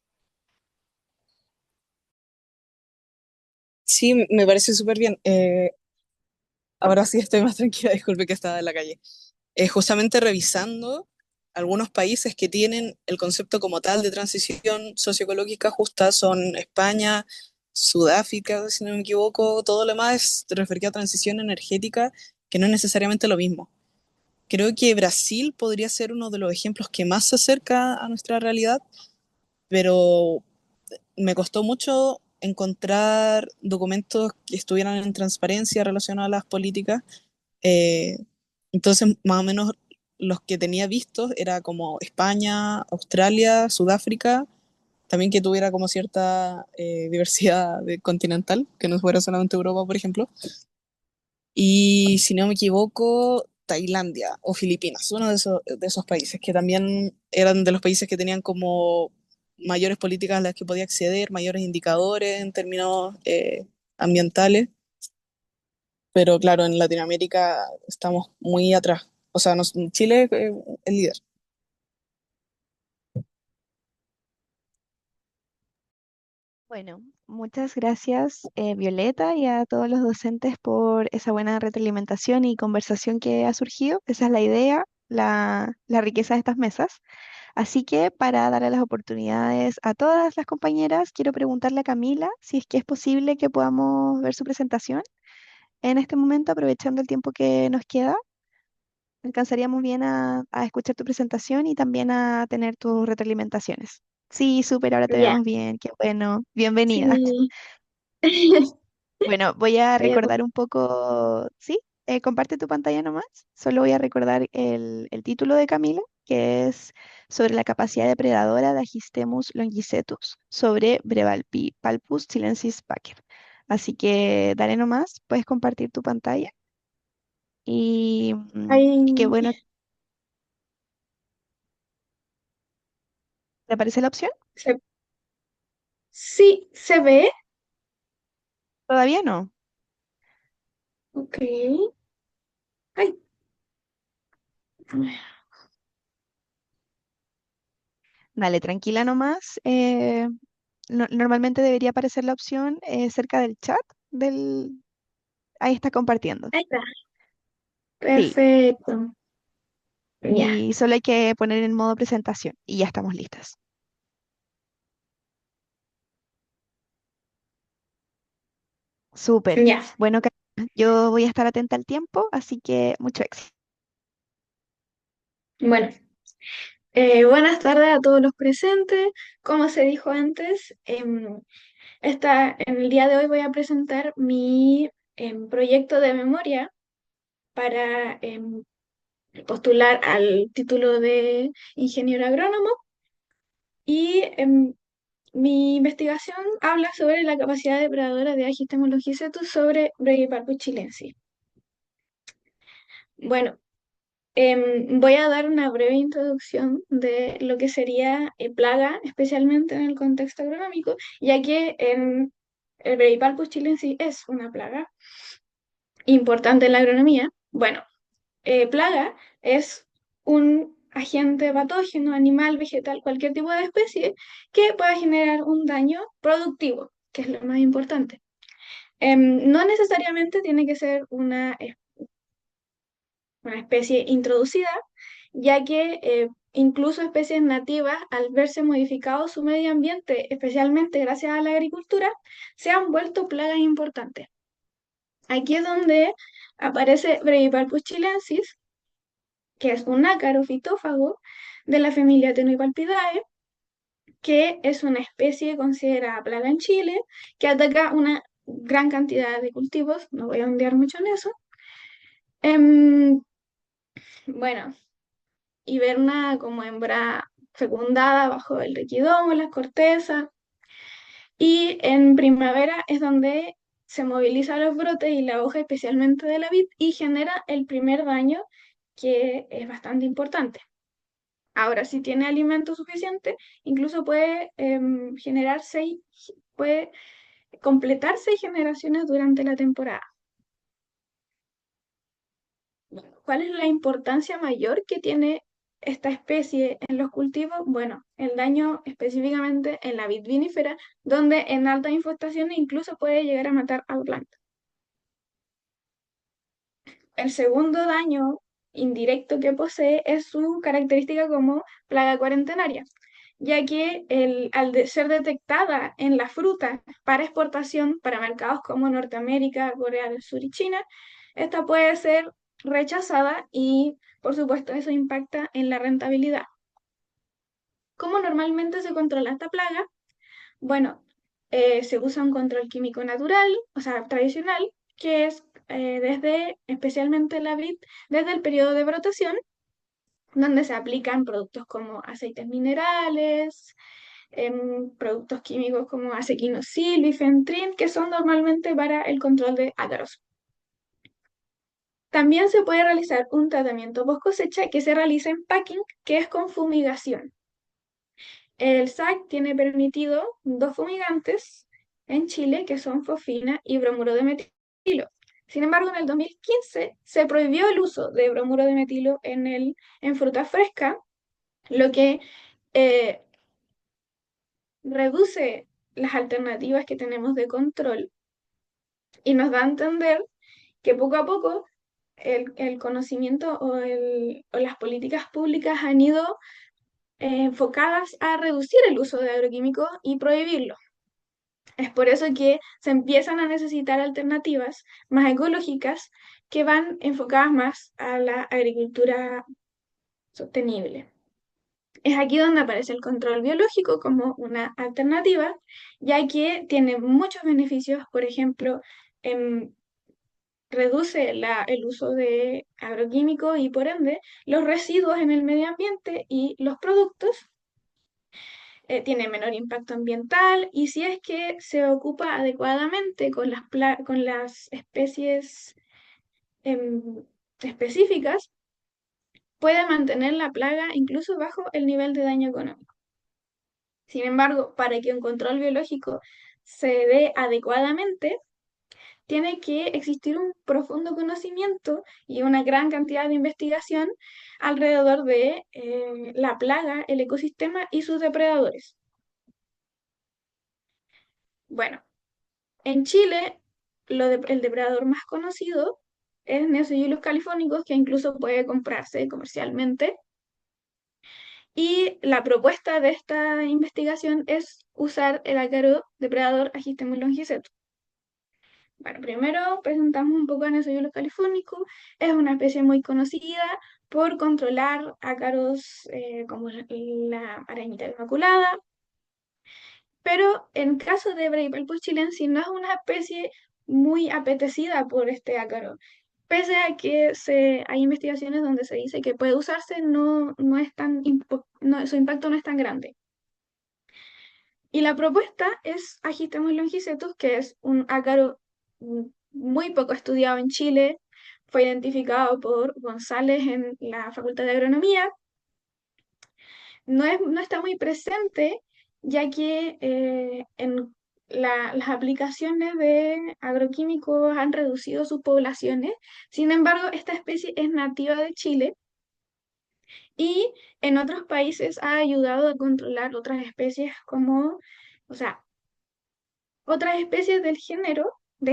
Sí, me parece súper bien. Ahora sí estoy más tranquila, disculpe que estaba en la calle. Justamente revisando algunos países que tienen el concepto como tal de transición socioecológica justa son España, Sudáfrica, si no me equivoco, todo lo demás es referido a transición energética, que no es necesariamente lo mismo. Creo que Brasil podría ser uno de los ejemplos que más se acerca a nuestra realidad, pero me costó mucho encontrar documentos que estuvieran en transparencia relacionados a las políticas. Eh, entonces, más o menos los que tenía vistos era como España, Australia, Sudáfrica, también que tuviera como cierta continental, que no fuera solamente Europa, por ejemplo. Y si no me equivoco, Tailandia o Filipinas, uno de esos países, que también eran de los países que tenían como mayores políticas a las que podía acceder, mayores indicadores en términos ambientales, pero claro, en Latinoamérica estamos muy atrás. O sea, Chile es el líder. Bueno, muchas gracias, Violeta, y a todos los docentes por esa buena retroalimentación y conversación que ha surgido. Esa es la idea, la riqueza de estas mesas. Así que para darle las oportunidades a todas las compañeras, quiero preguntarle a Camila si es que es posible que podamos ver su presentación en este momento, aprovechando el tiempo que nos queda. Alcanzaríamos bien a escuchar tu presentación y también a tener tus retroalimentaciones. Sí, súper, ahora te Ya, vemos bien, qué bueno, bienvenida. sí. Bueno, voy a Voy a recordar un poco, ¿sí? Comparte tu pantalla nomás. Solo voy a recordar el título de Camila, que es sobre la capacidad depredadora de Agistemus longicetus, sobre Brevalpalpus chilensis Baker. Así que dale nomás, puedes compartir tu pantalla. Y qué Ahí bueno, ¿te aparece la opción? se- sí, se ve. Todavía no. Ok. Ay, Dale, tranquila nomás. Normalmente debería aparecer la opción cerca del chat del... Ahí está compartiendo. ahí está. Sí, Perfecto. Ya, y solo hay que poner en modo presentación y ya estamos listas. Súper. ya. Bueno, yo voy a estar atenta al tiempo, así que mucho éxito. Bueno, buenas tardes a todos los presentes. Como se dijo antes, en el día de hoy voy a presentar mi proyecto de memoria para postular al título de ingeniero agrónomo y mi investigación habla sobre la capacidad depredadora de Agistemus longicetus sobre Bradycarpus chilensis. Bueno, voy a dar una breve introducción de lo que sería plaga, especialmente en el contexto agronómico, ya que el Bradycarpus chilensis es una plaga importante en la agronomía. Bueno, plaga es un agente patógeno, animal, vegetal, cualquier tipo de especie que pueda generar un daño productivo, que es lo más importante. No necesariamente tiene que ser una especie introducida, ya que incluso especies nativas, al verse modificado su medio ambiente, especialmente gracias a la agricultura, se han vuelto plagas importantes. Aquí es donde aparece Bradycarpus chilensis, que es un ácaro fitófago de la familia Tenoipalpidae, que es una especie considerada plaga en Chile, que ataca una gran cantidad de cultivos, no voy a ondear mucho en eso. Em, bueno, hiberna como hembra fecundada bajo el liquidomo, las cortezas, y en primavera es donde se movilizan los brotes y la hoja, especialmente de la vid, y genera el primer daño, que es bastante importante. Ahora, si tiene alimento suficiente, incluso puede completar 6 generaciones durante la temporada. Bueno, ¿cuál es la importancia mayor que tiene esta especie en los cultivos? Bueno, el daño específicamente en la vid vinífera, donde en altas infestaciones incluso puede llegar a matar a la planta. El segundo daño indirecto que posee es su característica como plaga cuarentenaria, ya que al ser detectada en la fruta para exportación para mercados como Norteamérica, Corea del Sur y China, esta puede ser rechazada y, por supuesto, eso impacta en la rentabilidad. ¿Cómo normalmente se controla esta plaga? Bueno, se usa un control químico natural, o sea, tradicional, que es desde, especialmente la vid, desde el periodo de brotación, donde se aplican productos como aceites minerales, productos químicos como acequinosil, bifentrin, que son normalmente para el control de ácaros. También se puede realizar un tratamiento post cosecha que se realiza en packing, que es con fumigación. El SAC tiene permitido dos fumigantes en Chile, que son fosfina y bromuro de metilo. Sin embargo, en el 2015 se prohibió el uso de bromuro de metilo en fruta fresca, lo que eh, reduce las alternativas que tenemos de control y nos da a entender que poco a poco el conocimiento o las políticas públicas han ido enfocadas a reducir el uso de agroquímicos y prohibirlo. Es por eso que se empiezan a necesitar alternativas más ecológicas que van enfocadas más a la agricultura sostenible. Es aquí donde aparece el control biológico como una alternativa, ya que tiene muchos beneficios, por ejemplo, reduce el uso de agroquímicos y por ende los residuos en el medio ambiente y los productos. Tiene menor impacto ambiental y si es que se ocupa adecuadamente con las especies em, específicas, puede mantener la plaga incluso bajo el nivel de daño económico. Sin embargo, para que un control biológico se dé adecuadamente, tiene que existir un profundo conocimiento y una gran cantidad de investigación alrededor de la plaga, el ecosistema y sus depredadores. Bueno, en Chile, el depredador más conocido es Neoceylus californicus, que incluso puede comprarse comercialmente. Y la propuesta de esta investigación es usar el ácaro depredador Agistemus longicetus. Bueno, primero presentamos un poco a Neoceylus californicus. Es una especie muy conocida por controlar ácaros como la arañita inmaculada. Pero en caso de Bradypelpus chilensis no es una especie muy apetecida por este ácaro. Pese a que hay investigaciones donde se dice que puede usarse, no es su impacto no es tan grande. Y la propuesta es Agistemus longicetus, que es un ácaro muy poco estudiado en Chile. Fue identificado por González en la Facultad de Agronomía. No está muy presente, ya que las aplicaciones de agroquímicos han reducido sus poblaciones. Sin embargo, esta especie es nativa de Chile y en otros países ha ayudado a controlar otras especies o sea, otras especies de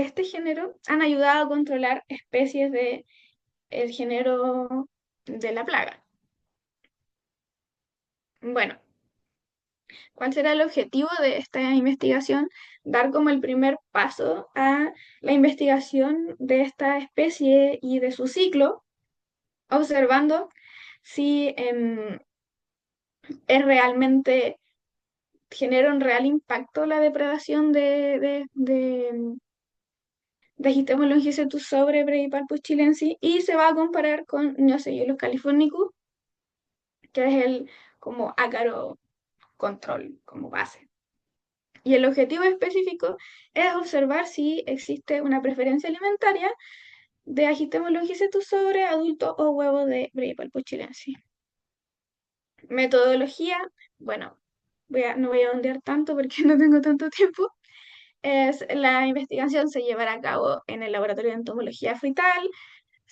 este género, han ayudado a controlar especies del género de la plaga. Bueno, ¿cuál será el objetivo de esta investigación? Dar como el primer paso a la investigación de esta especie y de su ciclo, observando si es realmente genera un real impacto la depredación de Agistemus longicetus sobre Bradypelpus chilensis y se va a comparar con Neoceylus californicus, que es el como ácaro control, como base. Y el objetivo específico es observar si existe una preferencia alimentaria de Agistemus longicetus sobre adulto o huevo de Bradypelpus chilensis. Metodología, bueno, no voy a ondear tanto porque no tengo tanto tiempo. La investigación se llevará a cabo en el Laboratorio de Entomología Frutal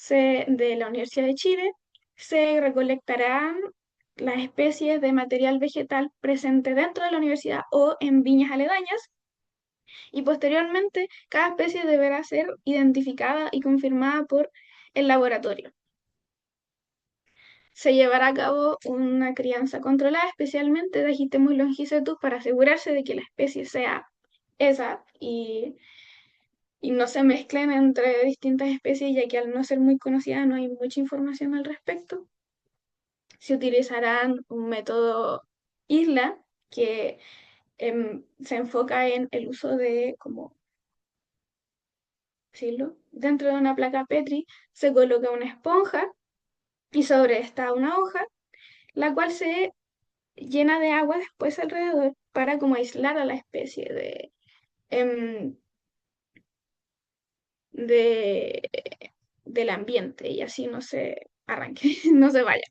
de la Universidad de Chile. Se recolectarán las especies de material vegetal presente dentro de la universidad o en viñas aledañas y posteriormente cada especie deberá ser identificada y confirmada por el laboratorio. Se llevará a cabo una crianza controlada especialmente de Agistemus longicetus para asegurarse de que la especie sea esa y y no se mezclen entre distintas especies, ya que al no ser muy conocida no hay mucha información al respecto. Se utilizarán un método isla que se enfoca en el uso de, como decirlo, dentro de una placa Petri se coloca una esponja y sobre esta una hoja, la cual se llena de agua después alrededor para como aislar a la especie em, de, del ambiente y así no se arranque, no se vaya.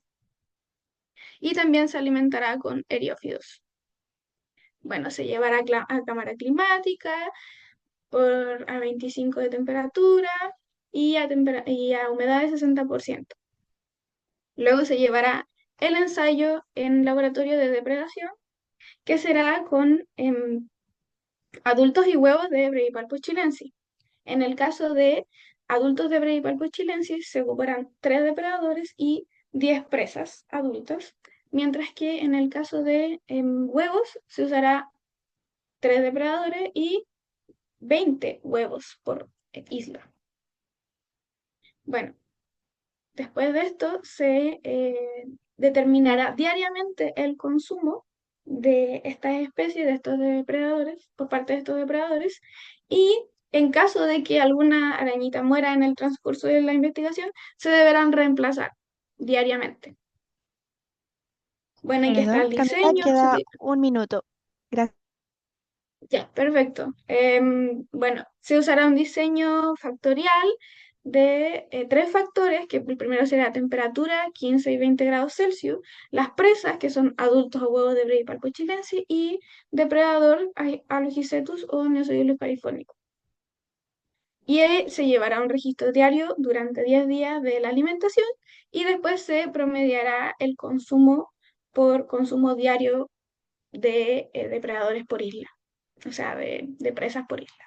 Y también se alimentará con eriófidos. Bueno, se llevará a cámara climática a 25 de temperatura y a humedad de 60%. Luego se llevará el ensayo en laboratorio de depredación, que será con adultos y huevos de Brevipalpus chilensis. En el caso de adultos de Brevipalpus chilensis se ocuparán 3 depredadores y 10 presas adultas, mientras que en el caso de huevos se usará 3 depredadores y 20 huevos por isla. Bueno, después de esto se determinará diariamente el consumo de estas especies, de estos depredadores, por parte de estos depredadores, y en caso de que alguna arañita muera en el transcurso de la investigación, se deberán reemplazar diariamente. Bueno, aquí está Perdón, el Camila, diseño. queda un minuto. Gracias. Ya, perfecto. Bueno, se usará un diseño factorial de 3 factores, que el primero será temperatura, 15 y 20 grados Celsius, las presas, que son adultos o huevos de Brevipalpus chilensis, y depredador, Alogicetus o Neozoilus californicus. Y se llevará un registro diario durante 10 días de la alimentación y después se promediará el consumo por consumo diario de depredadores por isla, o sea, de presas por isla.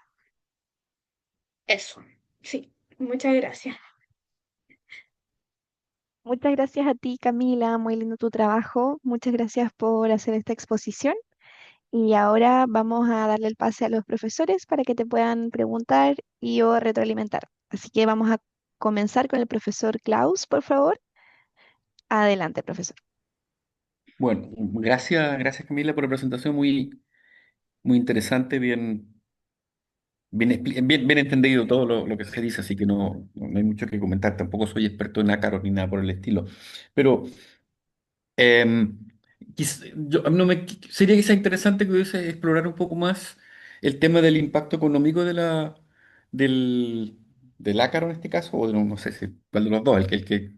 Eso, sí, muchas gracias. Muchas gracias a ti, Camila. Muy lindo tu trabajo. Muchas gracias por hacer esta exposición. Y ahora vamos a darle el pase a los profesores para que te puedan preguntar y o retroalimentar. Así que vamos a comenzar con el profesor Klaus, por favor. Adelante, profesor. Bueno, gracias Camila por la presentación muy interesante, bien entendido todo lo que se dice, así que no hay mucho que comentar. Tampoco soy experto en ácaros ni nada por el estilo. Pero em, sería quizá interesante que hubiese explorar un poco más el tema del impacto económico del, del ácaro en este caso, o no sé si, cuál de los dos, el que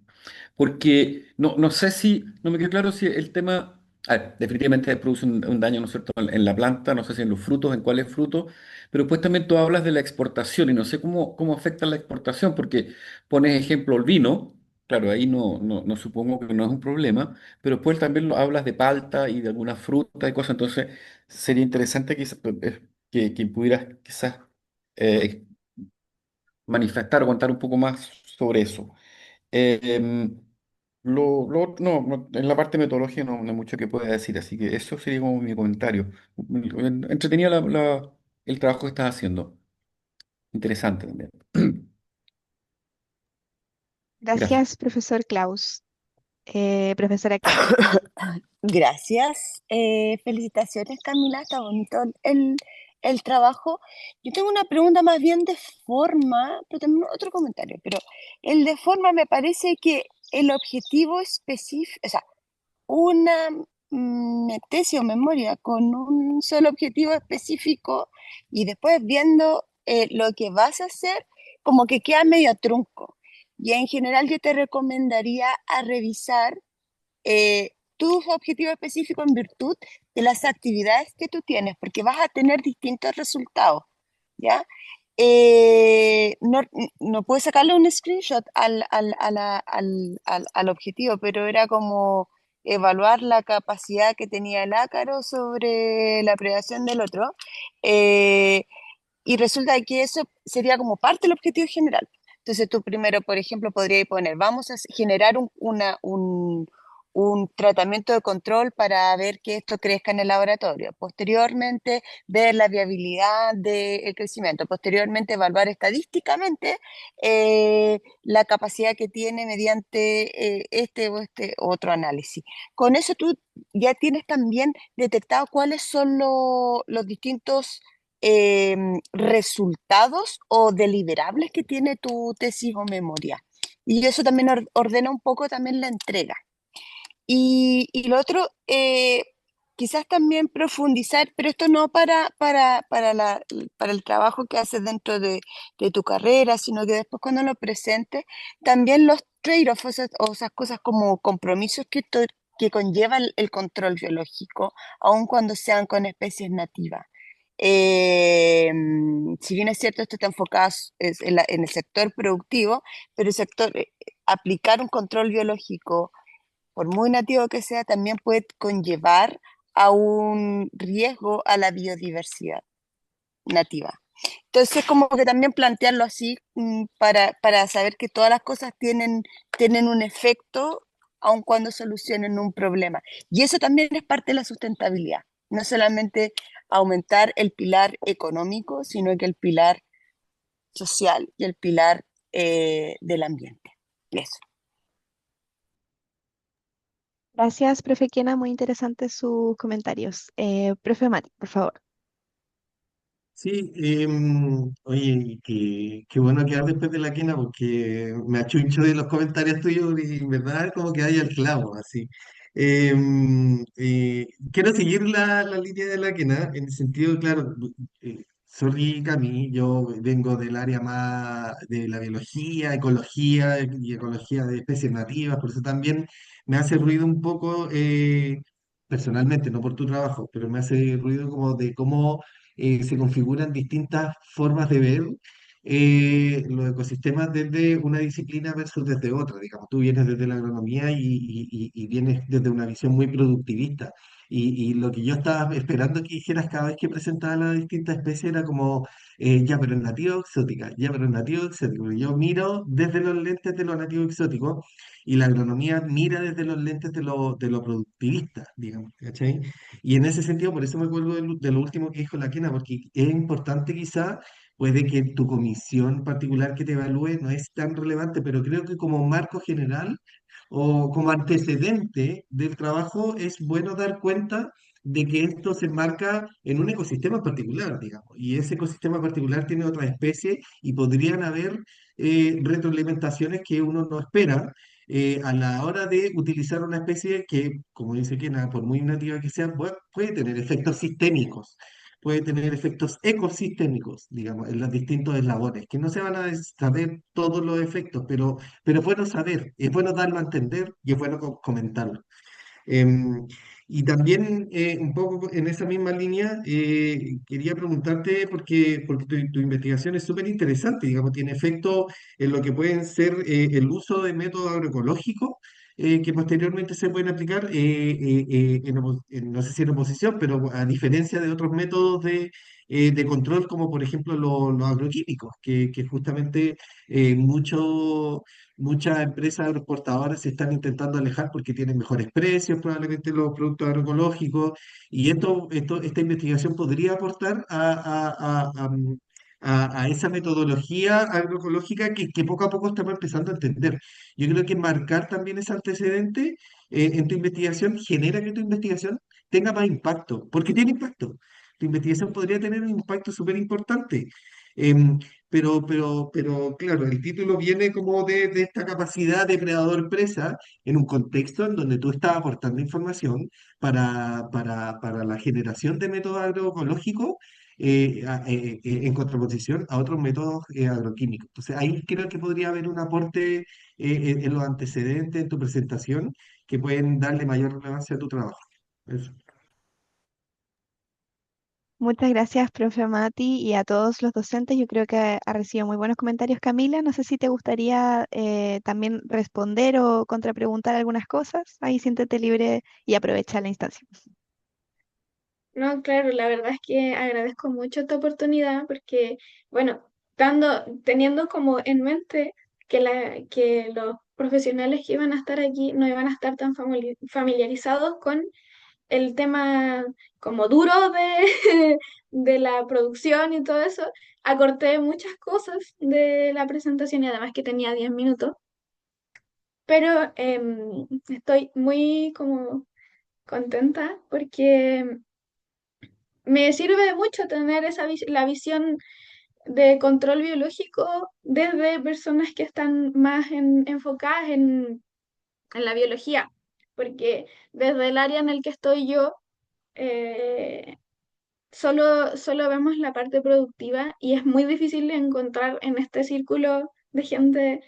porque no sé si, no me queda claro si el tema, a ver, definitivamente produce un daño, ¿no es cierto?, en la planta, no sé si en los frutos, en cuáles frutos, pero pues también tú hablas de la exportación y no sé cómo afecta la exportación, porque pones ejemplo el vino, claro, ahí no supongo que no es un problema, pero después también hablas de palta y de algunas frutas y cosas, entonces sería interesante que pudieras quizás eh, manifestar o contar un poco más sobre eso. Em, en la parte metodológica no hay mucho que pueda decir, así que eso sería como mi comentario. Entretenía el trabajo que estás haciendo. Interesante también. Gracias. Gracias, profesor Klaus. Profesora Camila. Gracias. Felicitaciones, Camila. Está bonito el trabajo. Yo tengo una pregunta más bien de forma, pero también otro comentario. Pero el de forma me parece que el objetivo específico, o sea, una tesis o memoria con un solo objetivo específico y después viendo lo que vas a hacer, como que queda medio trunco. Y en general yo te recomendaría a revisar tus objetivos específicos en virtud de las actividades que tú tienes, porque vas a tener distintos resultados, ¿ya? No puedes sacarle un screenshot al objetivo, pero era como evaluar la capacidad que tenía el ácaro sobre la predación del otro. eh, y resulta que eso sería como parte del objetivo general. Entonces tú primero, por ejemplo, podrías poner, vamos a generar un tratamiento de control para ver que esto crezca en el laboratorio. Posteriormente, ver la viabilidad del crecimiento. Posteriormente, evaluar estadísticamente la capacidad que tiene mediante este o este otro análisis. Con eso tú ya tienes también detectado cuáles son los distintos resultados o deliberables que tiene tu tesis o memoria. Y eso también ordena un poco también la entrega. Y lo otro, quizás también profundizar, pero esto no para el trabajo que haces dentro de tu carrera, sino que después cuando lo presentes, también los trade-offs, o esas cosas como compromisos que conlleva el control biológico, aun cuando sean con especies nativas. Si bien es cierto, esto está enfocado en el sector productivo, pero aplicar un control biológico por muy nativo que sea, también puede conllevar a un riesgo a la biodiversidad nativa. Entonces, como que también plantearlo así para saber que todas las cosas tienen un efecto aun cuando solucionen un problema. Y eso también es parte de la sustentabilidad. No solamente aumentar el pilar económico, sino que el pilar social y el pilar del ambiente. Eso. Gracias, profe Kena, muy interesantes sus comentarios. Profe Mati, por favor. Sí, oye, qué bueno quedar después de la quena porque me achuncho de los comentarios tuyos y en verdad como que hay el clavo, así. Quiero seguir la línea de la quena en el sentido, claro, sorry Cami, yo vengo del área más de la biología, ecología y ecología de especies nativas, por eso también me hace ruido un poco, personalmente, no por tu trabajo, pero me hace ruido como de cómo se configuran distintas formas de ver los ecosistemas desde una disciplina versus desde otra. Digamos, tú vienes desde la agronomía y vienes desde una visión muy productivista. Y lo que yo estaba esperando que dijeras cada vez que presentaba las distintas especies era como, ya, pero es nativo o exótica, ya, pero es nativo o exótico. Yo miro desde los lentes de lo nativo exótico y la agronomía mira desde los lentes de lo productivista, digamos, ¿cachai? Y en ese sentido, por eso me acuerdo de lo último que dijo la Kena, porque es importante quizá, puede que tu comisión particular que te evalúe no es tan relevante, pero creo que como marco general o como antecedente del trabajo es bueno dar cuenta de que esto se enmarca en un ecosistema particular, digamos, y ese ecosistema particular tiene otra especie y podrían haber retroalimentaciones que uno no espera a la hora de utilizar una especie que, como dice Kena, por muy nativa que sea, puede tener efectos sistémicos, puede tener efectos ecosistémicos, digamos, en los distintos eslabones, que no se van a saber todos los efectos, pero es bueno saber, es bueno darlo a entender y es bueno comentarlo. Em, y también un poco en esa misma línea, quería preguntarte, porque tu investigación es súper interesante, digamos, tiene efecto en lo que pueden ser el uso de métodos agroecológicos que posteriormente se pueden aplicar, no sé si en oposición, pero a diferencia de otros métodos de control, como por ejemplo los agroquímicos, que justamente muchos muchas empresas agroexportadoras se están intentando alejar porque tienen mejores precios, probablemente los productos agroecológicos, y esta investigación podría aportar a esa metodología agroecológica que poco a poco estamos empezando a entender. Yo creo que marcar también ese antecedente en tu investigación genera que tu investigación tenga más impacto, porque tiene impacto. Tu investigación podría tener un impacto súper importante. Em, pero claro, el título viene como de esta capacidad depredador-presa en un contexto en donde tú estás aportando información para la generación de métodos agroecológicos en contraposición a otros métodos agroquímicos. Entonces, ahí creo que podría haber un aporte en los antecedentes, en tu presentación, que pueden darle mayor relevancia a tu trabajo. Eso. Muchas gracias, profe Mati, y a todos los docentes. Yo creo que ha recibido muy buenos comentarios, Camila. No sé si te gustaría también responder o contrapreguntar algunas cosas. Ahí siéntete libre y aprovecha la instancia. No, claro, la verdad es que agradezco mucho esta oportunidad porque, bueno, teniendo como en mente que los profesionales que iban a estar aquí no iban a estar tan familiarizados con el tema como duro de la producción y todo eso. Acorté muchas cosas de la presentación y además que tenía 10 minutos, pero estoy muy como contenta porque me sirve de mucho tener la visión de control biológico desde personas que están más enfocadas en la biología, porque desde el área en el que estoy yo, eh, solo vemos la parte productiva y es muy difícil encontrar en este círculo de gente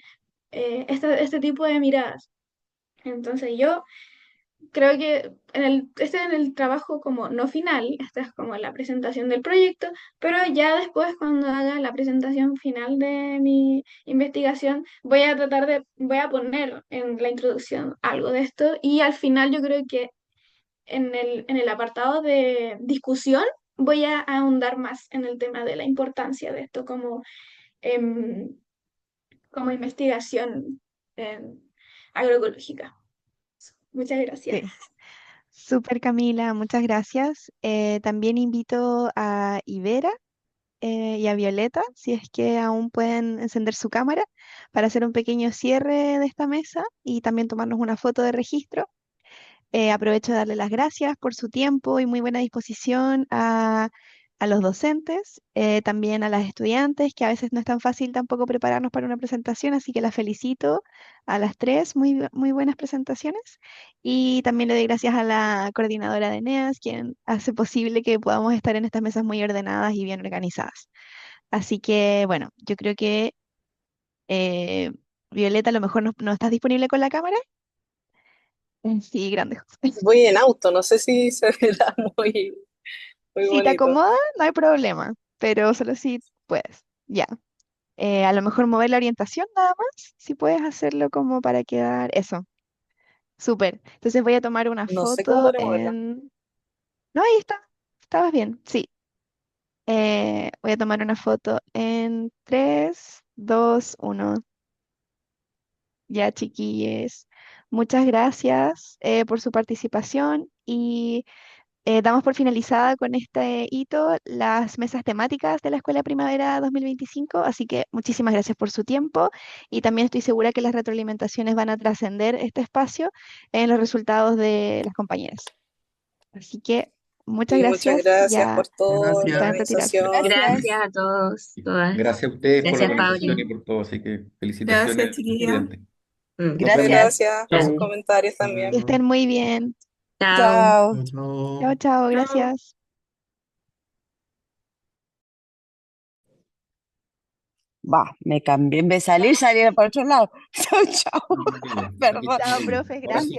este tipo de miradas. Entonces yo creo que este es el trabajo como no final, esta es como la presentación del proyecto, pero ya después cuando haga la presentación final de mi investigación, voy a poner en la introducción algo de esto y al final yo creo que en el apartado de discusión voy a ahondar más en el tema de la importancia de esto em, como investigación em, agroecológica. Muchas gracias. Sí, súper Camila, muchas gracias. También invito a Ibera y a Violeta, si es que aún pueden encender su cámara, para hacer un pequeño cierre de esta mesa y también tomarnos una foto de registro. Aprovecho de darle las gracias por su tiempo y muy buena disposición a los docentes, también a las estudiantes, que a veces no es tan fácil tampoco prepararnos para una presentación, así que las felicito a las tres, muy buenas presentaciones. Y también le doy gracias a la coordinadora de ENEAS, quien hace posible que podamos estar en estas mesas muy ordenadas y bien organizadas. Así que, bueno, yo creo que eh, Violeta, a lo mejor no estás disponible con la cámara. Sí, grande. Voy en auto, no sé si se verá muy Si te bonito. acomoda, no hay problema, pero solo si puedes. Ya. A lo mejor mover la orientación nada más, si puedes hacerlo como para quedar eso. Súper. Entonces voy a tomar una No sé cómo foto podré moverla. en... No, ahí está. Estabas bien. Sí. Voy a tomar una foto en 3, 2, 1. Ya, chiquillos. Muchas gracias por su participación y damos por finalizada con este hito las mesas temáticas de la Escuela Primavera 2025, así que muchísimas gracias por su tiempo y también estoy segura que las retroalimentaciones van a trascender este espacio en los resultados de las compañeras. Así que muchas Sí, muchas gracias, gracias ya por toda la Gracias. pueden retirarse. organización. Gracias. Gracias a todos, todas. Gracias a ustedes por la Gracias, organización Pauli. y por todo, así que Gracias, felicitaciones, chiquilla. estudiantes. Nos Muchas vemos. Gracias. gracias por sus Chao. comentarios Hasta también. Que estén luego. muy bien. Chao. Chao. Chao, Chao, chao. chao, Chao. gracias. Va, me cambié, salí para otro lado. Chao, chao. No, aquí, Perdón. Chao, aquí. profes, Ahora sí. gracias.